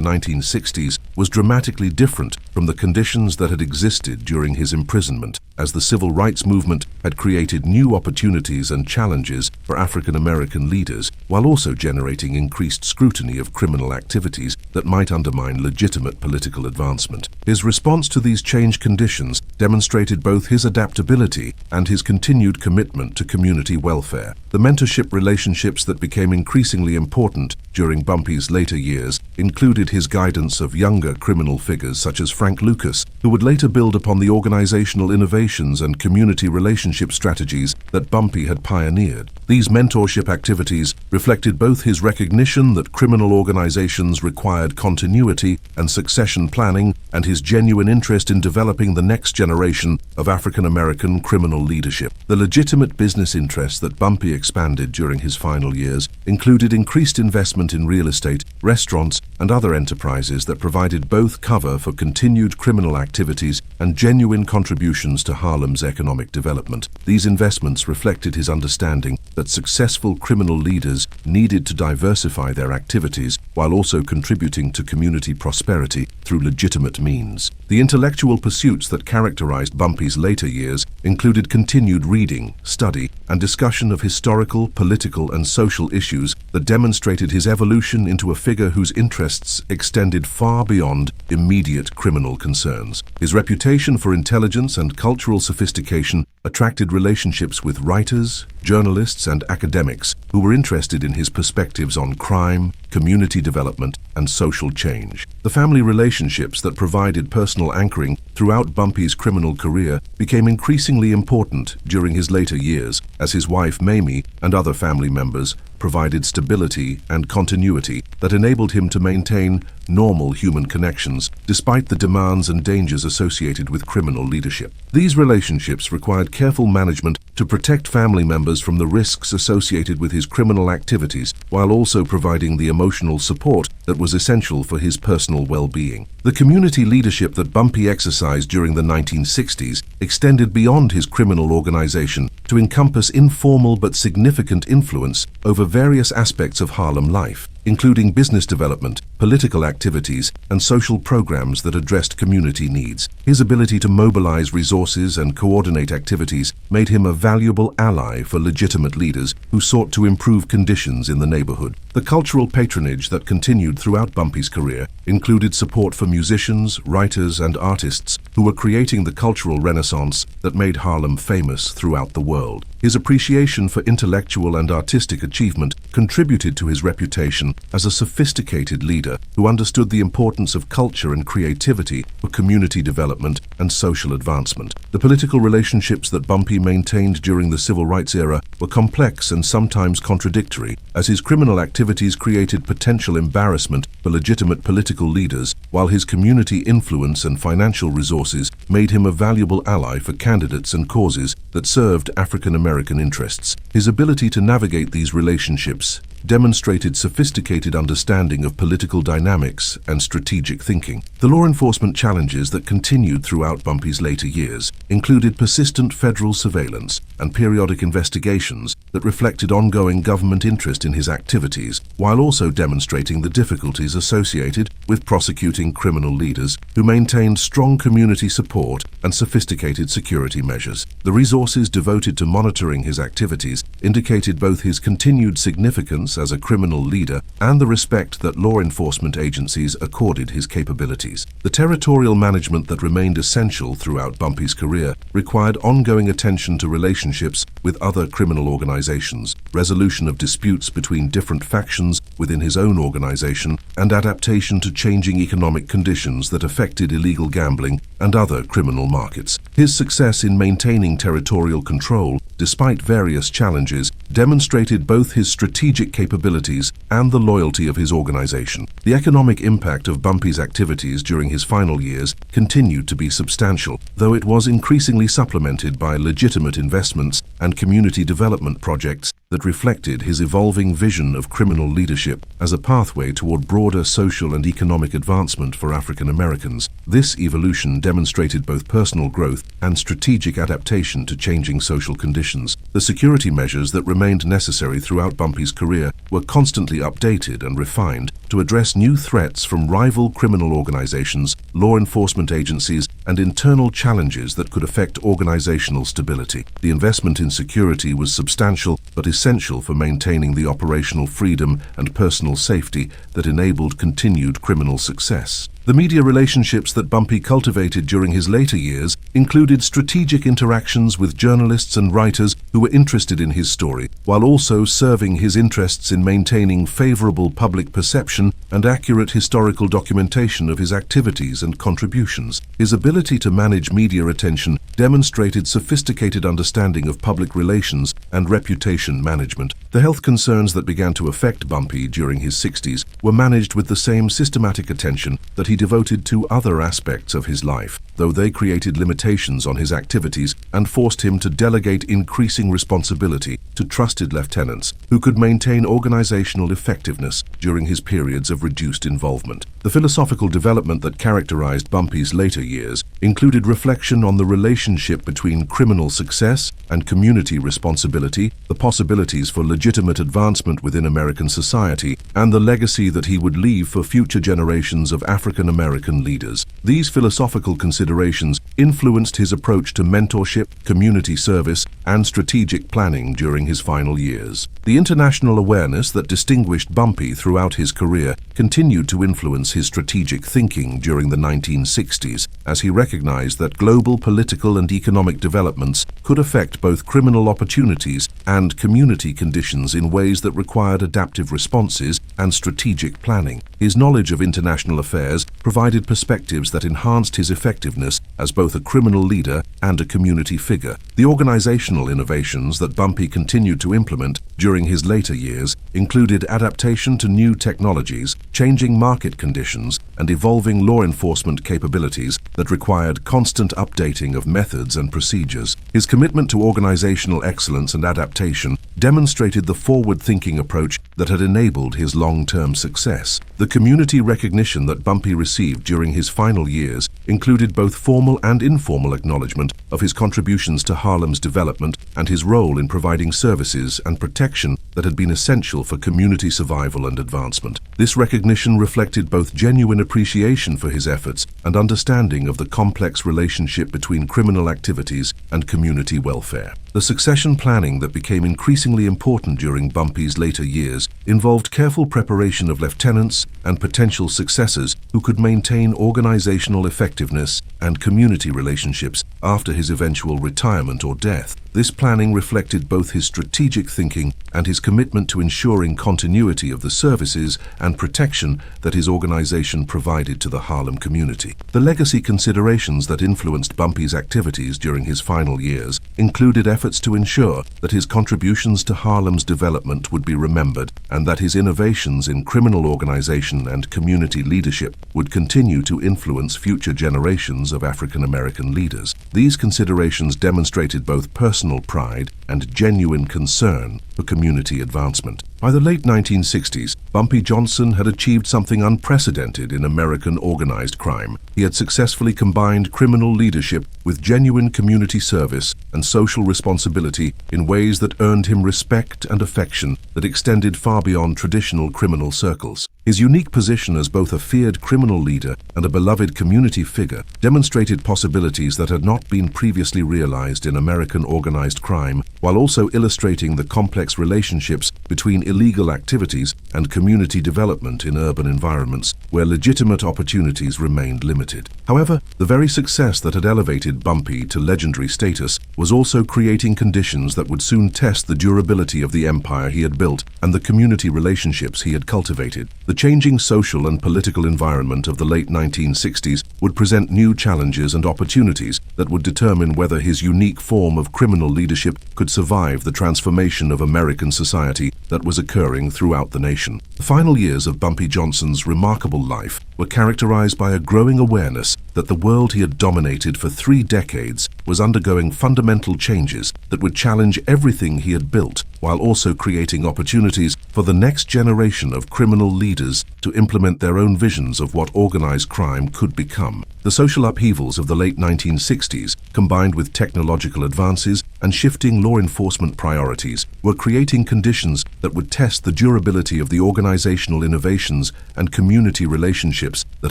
1960s was dramatically different from the conditions that had existed during his imprisonment, as the civil rights movement had created new opportunities and challenges for African American leaders, while also generating increased scrutiny of criminal activities that might undermine legitimate political advancement. His response to these changed conditions demonstrated both his adaptability and his continued commitment to community welfare. The mentorship relationships that became increasingly important during Bumpy's later years included his guidance of younger criminal figures such as Frank Lucas, who would later build upon the organizational innovations and community relationship strategies that Bumpy had pioneered. These mentorship activities reflected both his recognition that criminal organizations required continuity and succession planning and his genuine interest in developing the next generation of African American criminal leadership. The legitimate business interests that Bumpy expanded during his final years included increased investment in real estate, restaurants, and other enterprises that provided both cover for continued criminal activities and genuine contributions to Harlem's economic development. These investments reflected his understanding that successful criminal leaders needed to diversify their activities while also contributing to community prosperity through legitimate means. The intellectual pursuits that characterized Bumpy's later years included continued reading, study, and discussion of historical, political, and social issues that demonstrated his evolution into a figure whose interests extended far beyond immediate criminal concerns. His reputation for intelligence and cultural sophistication attracted relationships with writers, journalists, and academics who were interested in his perspectives on crime, community development, and social change. The family relationships that provided personal anchoring throughout Bumpy's criminal career became increasingly important during his later years, as his wife Mamie and other family members provided stability and continuity that enabled him to maintain normal human connections despite the demands and dangers associated with criminal leadership. These relationships required careful management to protect family members from the risks associated with his criminal activities, while also providing the emotional support that was essential for his personal well-being. The community leadership that Bumpy exercised during the 1960s extended beyond his criminal organization to encompass informal but significant influence over various aspects of Harlem life, including business development, political activities, and social programs that addressed community needs. His ability to mobilize resources and coordinate activities made him a valuable ally for legitimate leaders who sought to improve conditions in the neighborhood. The cultural patronage that continued throughout Bumpy's career included support for musicians, writers, and artists who were creating the cultural renaissance that made Harlem famous throughout the world. His appreciation for intellectual and artistic achievement contributed to his reputation as a sophisticated leader who understood the importance of culture and creativity for community development and social advancement. The political relationships that Bumpy maintained during the civil rights era were complex and sometimes contradictory, as his criminal activities created potential embarrassment for legitimate political leaders, while his community influence and financial resources made him a valuable ally for candidates and causes that served African American interests. His ability to navigate these relationships demonstrated sophisticated understanding of political dynamics and strategic thinking. The law enforcement challenges that continued throughout Bumpy's later years included persistent federal surveillance and periodic investigations that reflected ongoing government interest in his activities, while also demonstrating the difficulties associated with prosecuting criminal leaders who maintained strong community support and sophisticated security measures. The resources devoted to monitoring his activities indicated both his continued significance as a criminal leader and the respect that law enforcement agencies accorded his capabilities. The territorial management that remained essential throughout Bumpy's career required ongoing attention to relationships with other criminal organizations, resolution of disputes between different factions within his own organization, and adaptation to changing economic conditions that affected illegal gambling and other criminal markets. His success in maintaining territorial control, despite various challenges, demonstrated both his strategic capabilities and the loyalty of his organization. The economic impact of Bumpy's activities during his final years continued to be substantial, though it was increasingly supplemented by legitimate investments and community development projects that reflected his evolving vision of criminal leadership as a pathway toward broader social and economic advancement for African Americans. This evolution demonstrated both personal growth and strategic adaptation to changing social conditions. The security measures that remained necessary throughout Bumpy's career were constantly updated and refined to address new threats from rival criminal organizations, law enforcement agencies, and internal challenges that could affect organizational stability. The investment in security was substantial but essential for maintaining the operational freedom and personal safety that enabled continued criminal success. The media relationships that Bumpy cultivated during his later years included strategic interactions with journalists and writers who were interested in his story, while also serving his interests in maintaining favorable public perception and accurate historical documentation of his activities and contributions. His ability to manage media attention demonstrated sophisticated understanding of public relations and reputation management. The health concerns that began to affect Bumpy during his 60s were managed with the same systematic attention that he devoted to other aspects of his life, though they created limitations on his activities and forced him to delegate increasing responsibility to trusted lieutenants who could maintain organizational effectiveness during his periods of reduced involvement. The philosophical development that characterized Bumpy's later years included reflection on the relationship between criminal success and community responsibility, the possibilities for legitimate advancement within American society, and the legacy that he would leave for future generations of African American leaders. These philosophical considerations influenced his approach to mentorship, community service, and strategic planning during his final years. The international awareness that distinguished Bumpy throughout his career continued to influence his strategic thinking during the 1960s, as he recognized that global political and economic developments could affect both criminal opportunities and community conditions in ways that required adaptive responses and strategic planning. His knowledge of international affairs provided perspectives that enhanced his effectiveness as both a criminal leader and a community figure. The organizational innovations that Bumpy continued to implement during his later years included adaptation to new technologies, changing market conditions, and evolving law enforcement capabilities that required constant updating of methods and procedures. His commitment to organizational excellence and adaptation demonstrated the forward-thinking approach that had enabled his long-term success. The community recognition that Bumpy received during his final years included both formal and informal acknowledgement of his contributions to Harlem's development and his role in providing services and protection that had been essential for community survival and advancement. This recognition reflected both genuine appreciation for his efforts and understanding of the complex relationship between criminal activities and community welfare. The succession planning that became increasingly important during Bumpy's later years involved careful preparation of lieutenants and potential successors who could maintain organizational effectiveness and community relationships after his eventual retirement or death. This planning reflected both his strategic thinking and his commitment to ensuring continuity of the services and protection that his organization provided to the Harlem community. The legacy considerations that influenced Bumpy's activities during his final years included efforts to ensure that his contributions to Harlem's development would be remembered and that his innovations in criminal organization and community leadership would continue to influence future generations of African American leaders. These considerations demonstrated both personal pride and genuine concern for community advancement. By the late 1960s, Bumpy Johnson had achieved something unprecedented in American organized crime. He had successfully combined criminal leadership with genuine community service and social responsibility in ways that earned him respect and affection that extended far beyond traditional criminal circles. His unique position as both a feared criminal leader and a beloved community figure demonstrated possibilities that had not been previously realized in American organized crime, while also illustrating the complex relationships between illegal activities and community development in urban environments where legitimate opportunities remained limited. However, the very success that had elevated Bumpy to legendary status was also creating conditions that would soon test the durability of the empire he had built and the community relationships he had cultivated. The changing social and political environment of the late 1960s would present new challenges and opportunities that would determine whether his unique form of criminal leadership could survive the transformation of American society that was occurring throughout the nation. The final years of Bumpy Johnson's remarkable life were characterized by a growing awareness that the world he had dominated for 3 decades was undergoing fundamental changes that would challenge everything he had built, while also creating opportunities for the next generation of criminal leaders to implement their own visions of what organized crime could become. The social upheavals of the late 1960s, combined with technological advances and shifting law enforcement priorities, were creating conditions that would test the durability of the organizational innovations and community relationships that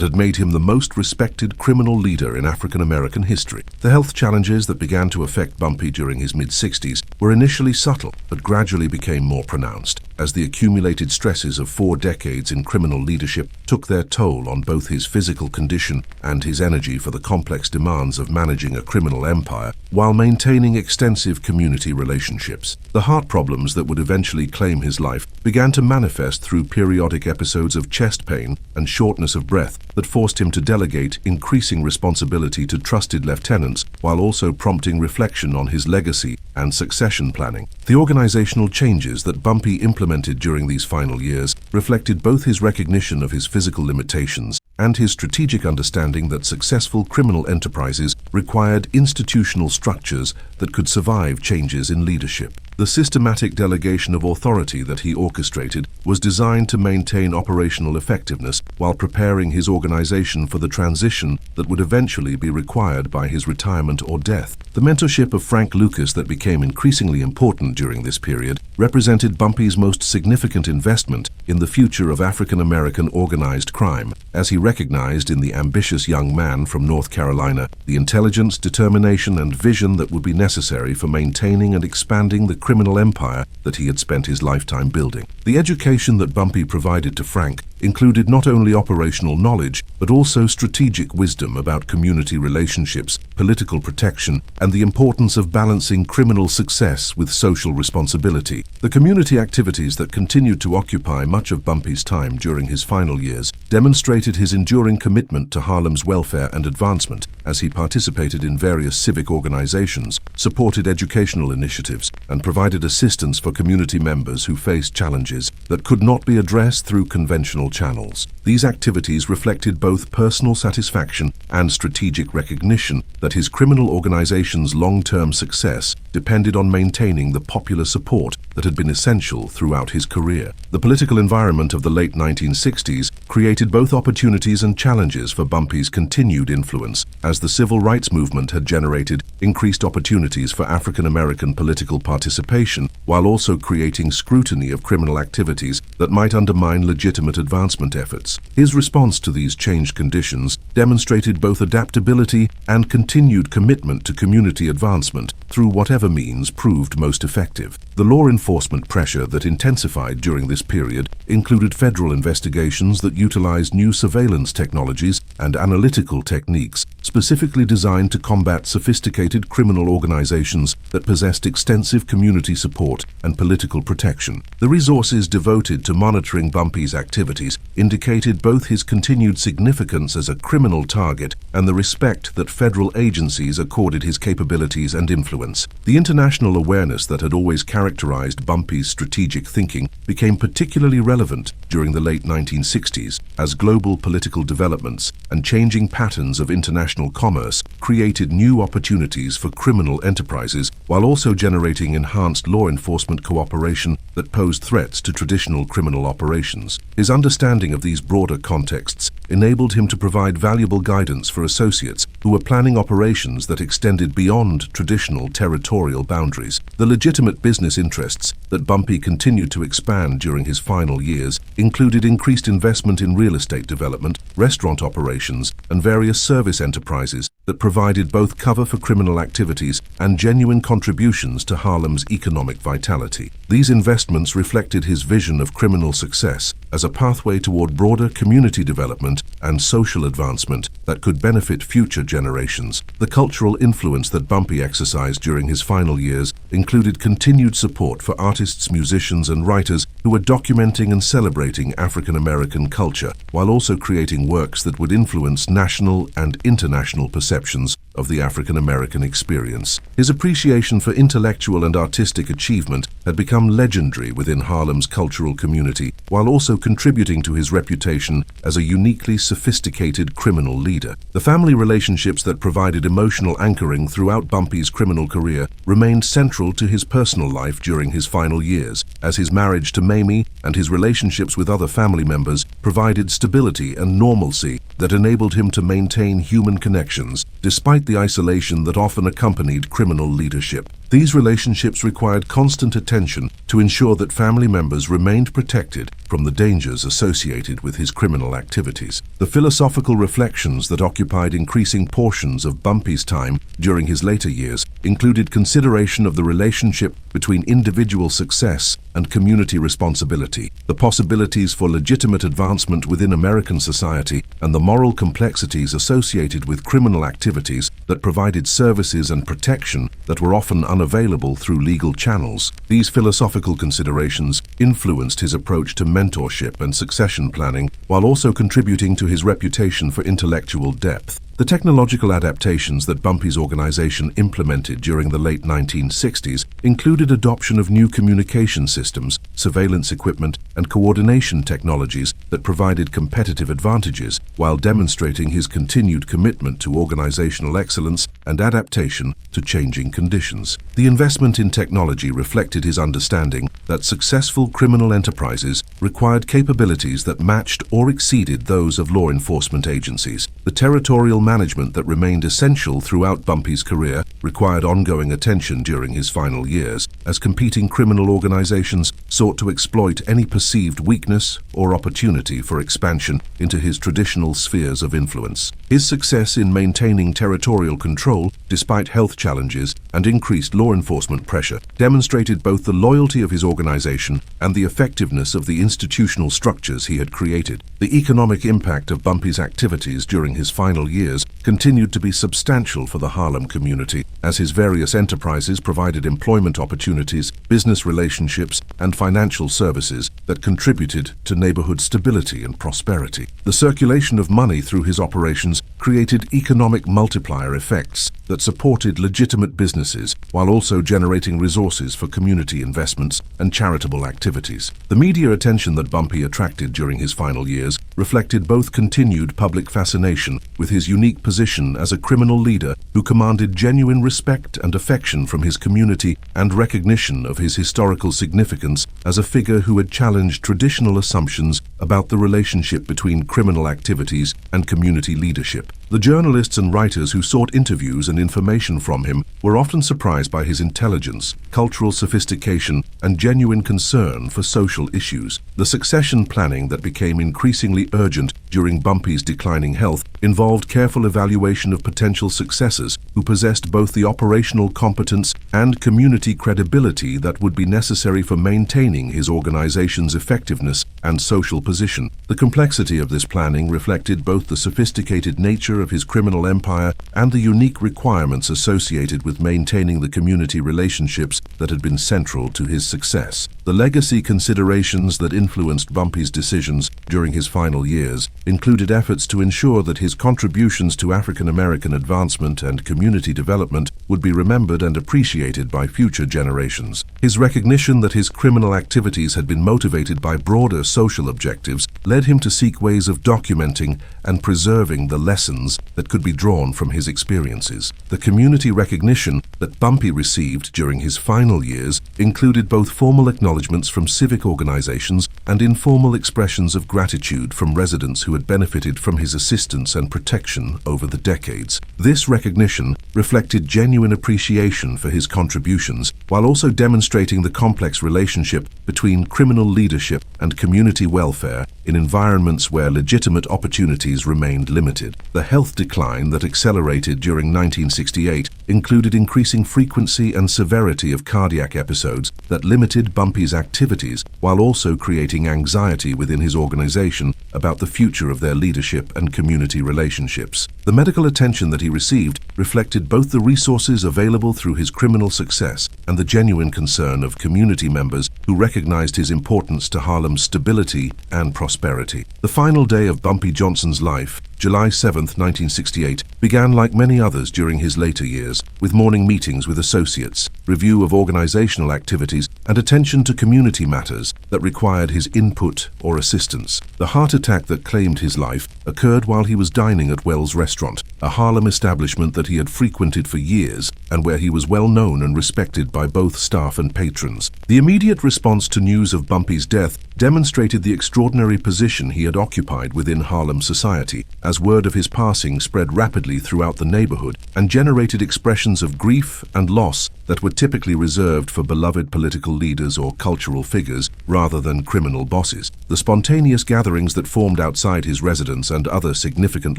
had made him the most respected criminal leader in African American history. The health challenges that began to affect Bumpy during his mid-60s were initially subtle, but gradually became more pronounced, as the accumulated stresses of 4 decades in criminal leadership took their toll on both his physical condition and his energy for the complex demands of managing a criminal empire while maintaining extensive community relationships. The heart problems that would eventually claim his life began to manifest through periodic episodes of chest pain and shortness of breath that forced him to delegate increasing responsibility to trusted lieutenants while also prompting reflection on his legacy and succession planning. The organizational changes that Bumpy implemented during these final years reflected both his recognition of his physical limitations and his strategic understanding that successful criminal enterprises required institutional structures that could survive changes in leadership. The systematic delegation of authority that he orchestrated was designed to maintain operational effectiveness while preparing his organization for the transition that would eventually be required by his retirement or death. The mentorship of Frank Lucas that became increasingly important during this period represented Bumpy's most significant investment in the future of African American organized crime, as he recognized in the ambitious young man from North Carolina the intelligence, determination, and vision that would be necessary for maintaining and expanding the criminal empire that he had spent his lifetime building. The education that Bumpy provided to Frank included not only operational knowledge, but also strategic wisdom about community relationships, political protection, and the importance of balancing criminal success with social responsibility. The community activities that continued to occupy much of Bumpy's time during his final years demonstrated his enduring commitment to Harlem's welfare and advancement, as he participated in various civic organizations, supported educational initiatives, and provided assistance for community members who faced challenges that could not be addressed through conventional channels. These activities reflected both personal satisfaction and strategic recognition that his criminal organization's long-term success depended on maintaining the popular support that had been essential throughout his career. The political environment of the late 1960s created both opportunities and challenges for Bumpy's continued influence, as the civil rights movement had generated increased opportunities for African American political participation, while also creating scrutiny of criminal activities that might undermine legitimate advancement efforts. His response to these changed conditions demonstrated both adaptability and continued commitment to community advancement through whatever means proved most effective. The law enforcement pressure that intensified during this period included federal investigations that utilized new surveillance technologies and analytical techniques specifically designed to combat sophisticated criminal organizations that possessed extensive community support and political protection. The resources devoted to monitoring Bumpy's activities indicated both his continued significance as a criminal target and the respect that federal agencies accorded his capabilities and influence. The international awareness that had always characterized Bumpy's strategic thinking became particularly relevant during the late 1960s as global political developments and changing patterns of international commerce created new opportunities for criminal enterprises while also generating enhanced law enforcement cooperation that posed threats to traditional criminal operations. His understanding of these broader contexts enabled him to provide valuable guidance for associates who were planning operations that extended beyond traditional territorial boundaries. The legitimate business interests that Bumpy continued to expand during his final years included increased investment in real estate development, restaurant operations, and various service enterprises that provided both cover for criminal activities and genuine contributions to Harlem's economic vitality. These investments reflected his vision of criminal success as a pathway toward broader community development and social advancement that could benefit future generations. The cultural influence that Bumpy exercised during his final years included continued support for artists, musicians, and writers who were documenting and celebrating African American culture, while also creating works that would influence national and international perceptions of the African American experience. His appreciation for intellectual and artistic achievement had become legendary within Harlem's cultural community, while also contributing to his reputation as a uniquely sophisticated criminal leader. The family relationships that provided emotional anchoring throughout Bumpy's criminal career remained central to his personal life during his final years, as his marriage to Mamie and his relationships with other family members provided stability and normalcy that enabled him to maintain human connections, despite the isolation that often accompanied criminal leadership. These relationships required constant attention to ensure that family members remained protected from the dangers associated with his criminal activities. The philosophical reflections that occupied increasing portions of Bumpy's time during his later years included consideration of the relationship between individual success and community responsibility, the possibilities for legitimate advancement within American society, and the moral complexities associated with criminal activities that provided services and protection that were often unavailable through legal channels. These philosophical considerations influenced his approach to mentorship and succession planning, while also contributing to his reputation for intellectual depth. The technological adaptations that Bumpy's organization implemented during the late 1960s included adoption of new communication systems, surveillance equipment, and coordination technologies that provided competitive advantages while demonstrating his continued commitment to organizational excellence and adaptation to changing conditions. The investment in technology reflected his understanding that successful criminal enterprises required capabilities that matched or exceeded those of law enforcement agencies. The territorial management that remained essential throughout Bumpy's career required ongoing attention during his final years, as competing criminal organizations sought to exploit any perceived weakness or opportunity for expansion into his traditional spheres of influence. His success in maintaining territorial control, despite health challenges and increased law enforcement pressure, demonstrated both the loyalty of his organization and the effectiveness of the institutional structures he had created. The economic impact of Bumpy's activities during his final years continued to be substantial for the Harlem community, as his various enterprises provided employment opportunities, business relationships, and financial services that contributed to neighborhood stability and prosperity. The circulation of money through his operations created economic multiplier effects that supported legitimate businesses while also generating resources for community investments and charitable activities. The media attention that Bumpy attracted during his final years reflected both continued public fascination with his unique position as a criminal leader who commanded genuine respect and affection from his community and recognition of his historical significance as a figure who had challenged traditional assumptions about the relationship between criminal activities and community leadership. The journalists and writers who sought interviews and information from him were often surprised by his intelligence, cultural sophistication, and genuine concern for social issues. The succession planning that became increasingly urgent during Bumpy's declining health involved careful evaluation of potential successors who possessed both the operational competence and community credibility that would be necessary for maintaining his organization's effectiveness and social position. The complexity of this planning reflected both the sophisticated nature of his criminal empire and the unique requirements associated with maintaining the community relationships that had been central to his success. The legacy considerations that influenced Bumpy's decisions during his final years included efforts to ensure that his contributions to African American advancement and community development would be remembered and appreciated by future generations. His recognition that his criminal activities had been motivated by broader social objectives led him to seek ways of documenting and preserving the lessons that could be drawn from his experiences. The community recognition that Bumpy received during his final years included both formal acknowledgments from civic organizations and informal expressions of gratitude from residents who had benefited from his assistance and protection over the decades. This recognition reflected genuine appreciation for his contributions, while also demonstrating the complex relationship between criminal leadership and community welfare in environments where legitimate opportunities remained limited. The health decline that accelerated during 1968 included increasing frequency and severity of cardiac episodes that limited Bumpy's activities, while also creating anxiety within his organization about the future of their leadership and community relationships. The medical attention that he received reflected both the resources available through his criminal success and the genuine concern of community members who recognized his importance to Harlem's stability and prosperity. The final day of Bumpy Johnson's life, July 7, 1968, began like many others during his later years, with morning meetings with associates, review of organizational activities, and attention to community matters that required his input or assistance. The heart attack that claimed his life occurred while he was dining at Wells Restaurant, a Harlem establishment that he had frequented for years and where he was well known and respected by both staff and patrons. The immediate response to news of Bumpy's death demonstrated the extraordinary position he had occupied within Harlem society, as word of his passing spread rapidly throughout the neighborhood and generated expressions of grief and loss that were typically reserved for beloved political leaders or cultural figures rather than criminal bosses. The spontaneous gatherings that formed outside his residence and other significant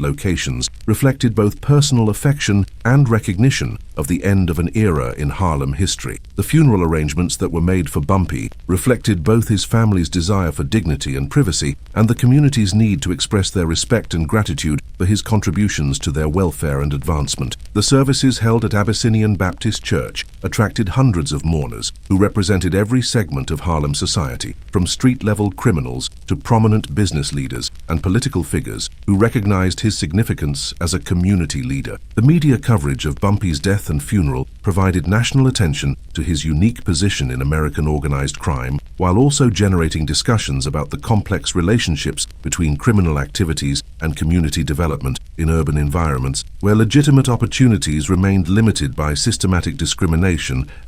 locations reflected both personal affection and recognition of the end of an era in Harlem history. The funeral arrangements that were made for Bumpy reflected both his family's desire for dignity and privacy and the community's need to express their respect and gratitude for his contributions to their welfare and advancement. The services held at Abyssinian Baptist Church attracted hundreds of mourners who represented every segment of Harlem society, from street-level criminals to prominent business leaders and political figures who recognized his significance as a community leader. The media coverage of Bumpy's death and funeral provided national attention to his unique position in American organized crime, while also generating discussions about the complex relationships between criminal activities and community development in urban environments, where legitimate opportunities remained limited by systematic discrimination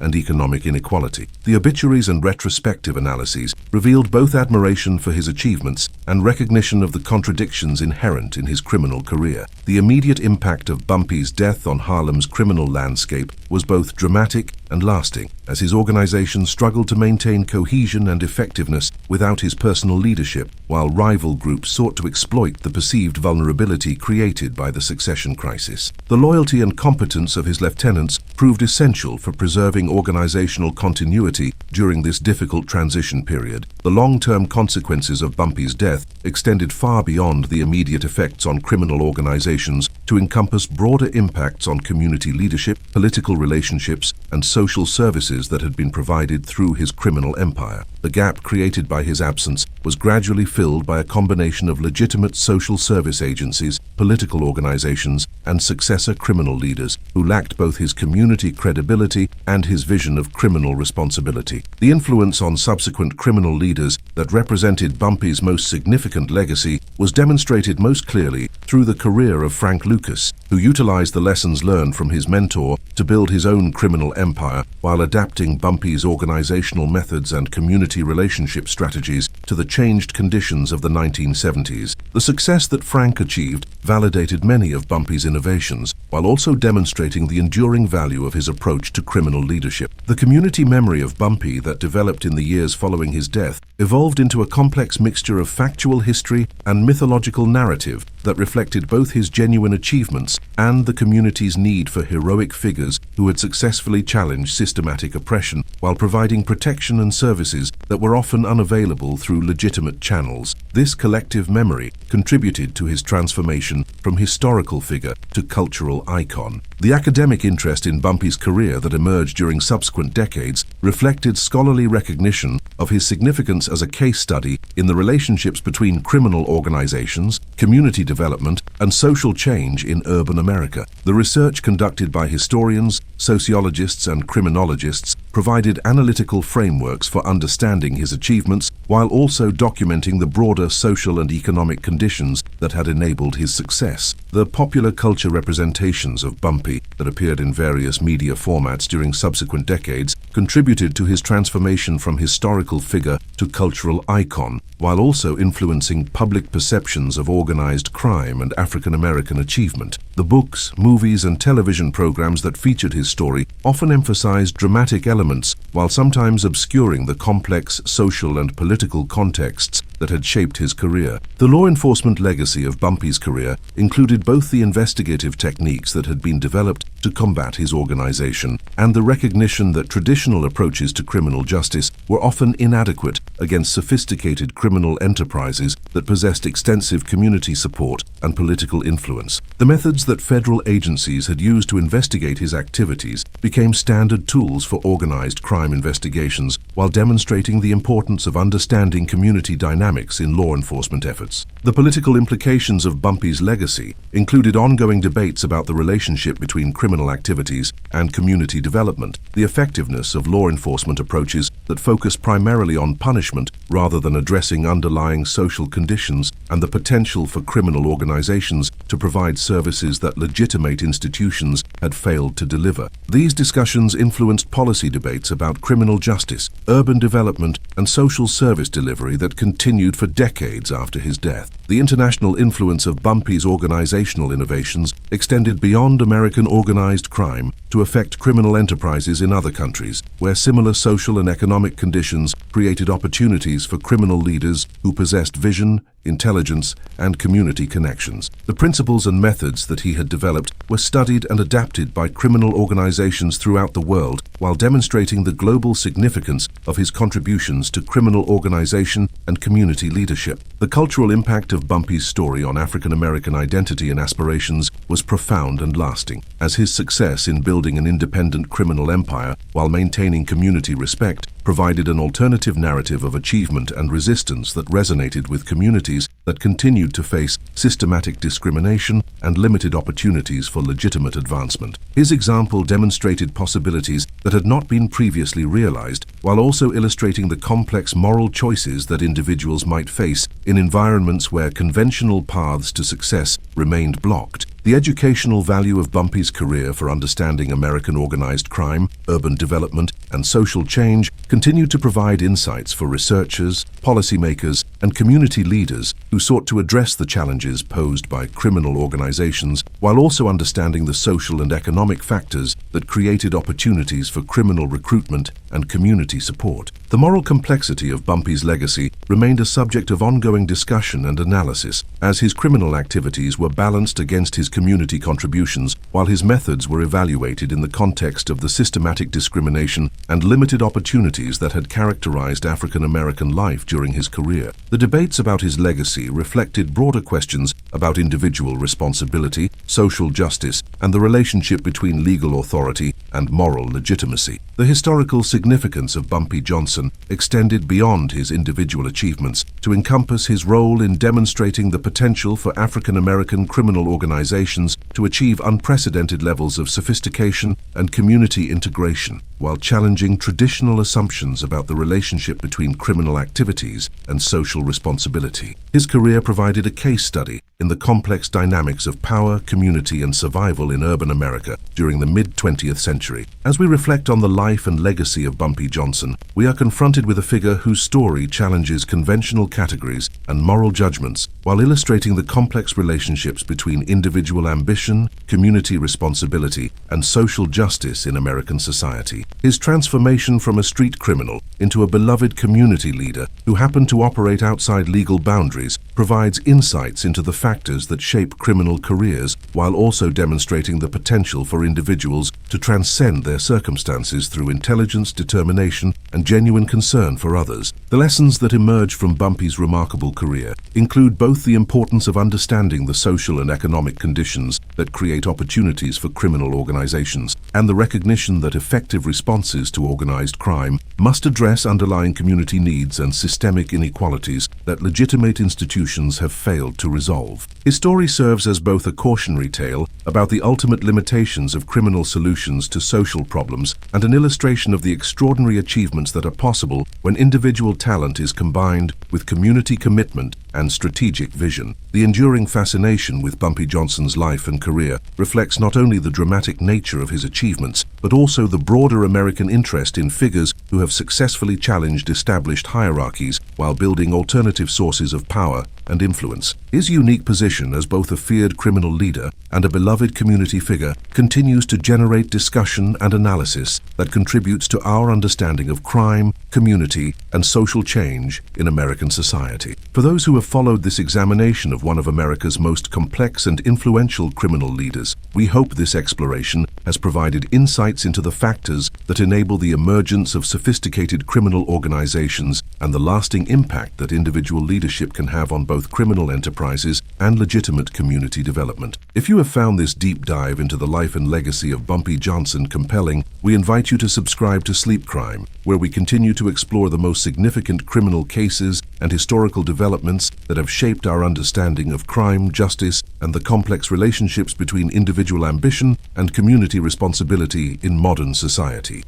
and economic inequality. The obituaries and retrospective analyses revealed both admiration for his achievements and recognition of the contradictions inherent in his criminal career. The immediate impact of Bumpy's death on Harlem's criminal landscape was both dramatic and lasting, as his organization struggled to maintain cohesion and effectiveness without his personal leadership, while rival groups sought to exploit the perceived vulnerability created by the succession crisis. The loyalty and competence of his lieutenants proved essential for preserving organizational continuity during this difficult transition period. The long-term consequences of Bumpy's death extended far beyond the immediate effects on criminal organizations to encompass broader impacts on community leadership, political relationships, and social services that had been provided through his criminal empire. The gap created by his absence was gradually filled by a combination of legitimate social service agencies, political organizations, and successor criminal leaders who lacked both his community credibility and his vision of criminal responsibility. The influence on subsequent criminal leaders that represented Bumpy's most significant legacy was demonstrated most clearly through the career of Frank Lucas, who utilized the lessons learned from his mentor to build his own criminal empire while adapting Bumpy's organizational methods and community relationship strategies to the changed conditions of the 1970s. The success that Frank achieved validated many of Bumpy's innovations, while also demonstrating the enduring value of his approach to criminal leadership. The community memory of Bumpy that developed in the years following his death evolved into a complex mixture of factual history and mythological narrative that reflected both his genuine achievements and the community's need for heroic figures who had successfully challenged systematic oppression while providing protection and services that were often unavailable through legitimate channels. This collective memory contributed to his transformation from historical figure to cultural icon. The academic interest in Bumpy's career that emerged during subsequent decades reflected scholarly recognition of his significance as a case study in the relationships between criminal organizations, community development, and social change in urban America. The research conducted by historians, sociologists, and criminologists provided analytical frameworks for understanding his achievements while also documenting the broader social and economic conditions that had enabled his success. The popular culture representations of Bumpy that appeared in various media formats during subsequent decades contributed to his transformation from historical figure to cultural icon, while also influencing public perceptions of organized crime and African American achievement. The books, movies, and television programs that featured his story often emphasized dramatic elements while sometimes obscuring the complex social and political contexts that had shaped his career. The law enforcement legacy of Bumpy's career included both the investigative techniques that had been developed to combat his organization and the recognition that traditional approaches to criminal justice were often inadequate against sophisticated criminal enterprises that possessed extensive community support and political influence. The methods that federal agencies had used to investigate his activities became standard tools for organized crime investigations while demonstrating the importance of understanding community dynamics in law enforcement efforts. The political implications of Bumpy's legacy included ongoing debates about the relationship between criminal activities and community development, the effectiveness of law enforcement approaches that focus primarily on punishment rather than addressing underlying social conditions, and the potential for criminal organizations to provide services that legitimate institutions had failed to deliver. These discussions influenced policy debates about criminal justice, urban development, and social service delivery that continued for decades after his death. The international influence of Bumpy's organizational innovations extended beyond American organized crime to affect criminal enterprises in other countries, where similar social and economic conditions created opportunities for criminal leaders who possessed vision, intelligence, and community connections. The principles and methods that he had developed were studied and adapted by criminal organizations throughout the world, while demonstrating the global significance of his contributions to criminal organization and community leadership. The cultural impact of Bumpy's story on African American identity and aspirations was profound and lasting, as his success in building an independent criminal empire while maintaining community respect provided an alternative narrative of achievement and resistance that resonated with communities that continued to face systematic discrimination and limited opportunities for legitimate advancement. His example demonstrated possibilities that had not been previously realized, while also illustrating the complex moral choices that individuals might face in environments where conventional paths to success remained blocked. The educational value of Bumpy's career for understanding American organized crime, urban development, and social change continued to provide insights for researchers, policymakers, and community leaders who sought to address the challenges posed by criminal organizations while also understanding the social and economic factors that created opportunities for criminal recruitment and community support. The moral complexity of Bumpy's legacy remained a subject of ongoing discussion and analysis, as his criminal activities were balanced against his community contributions, while his methods were evaluated in the context of the systematic discrimination and limited opportunities that had characterized African American life during his career. The debates about his legacy reflected broader questions about individual responsibility, social justice, and the relationship between legal authority and moral legitimacy. The historical significance of Bumpy Johnson extended beyond his individual achievements to encompass his role in demonstrating the potential for African American criminal organizations to achieve unprecedented levels of sophistication and community integration, while challenging traditional assumptions about the relationship between criminal activities and social responsibility. His career provided a case study in the complex dynamics of power, community, and survival in urban America during the mid-20th century. As we reflect on the life and legacy of Bumpy Johnson, we are confronted with a figure whose story challenges conventional categories and moral judgments while illustrating the complex relationships between individual ambition, community responsibility, and social justice in American society. His transformation from a street criminal into a beloved community leader who happened to operate outside legal boundaries provides insights into the factors that shape criminal careers while also demonstrating the potential for individuals to transcend their circumstances through intelligence, determination, and genuine concern for others. The lessons that emerge from Bumpy's remarkable career include both the importance of understanding the social and economic conditions that create opportunities for criminal organizations and the recognition that effective responses to organized crime must address underlying community needs and systemic inequalities that legitimate institutions have failed to resolve. His story serves as both a cautionary tale about the ultimate limitations of criminal solutions to social problems and an illustration of the extraordinary achievements that are possible when individual talent is combined with community commitment and strategic vision. The enduring fascination with Bumpy Johnson's life and career reflects not only the dramatic nature of his achievements, but also the broader American interest in figures who have successfully challenged established hierarchies while building alternative sources of power and influence. His unique position as both a feared criminal leader and a beloved community figure continues to generate discussion and analysis that contributes to our understanding of crime, community, and social change in American society. For those who have followed this examination of one of America's most complex and influential criminal leaders, we hope this exploration has provided insights into the factors that enable the emergence of sophisticated criminal organizations and the lasting impact that individual leadership can have on both criminal enterprises and legitimate community development. If you have found this deep dive into the life and legacy of Bumpy Johnson compelling, we invite you to subscribe to Sleep Crime, where we continue to explore the most significant criminal cases and historical developments that have shaped our understanding of crime, justice, and the complex relationships between individual ambition and community responsibility in modern society.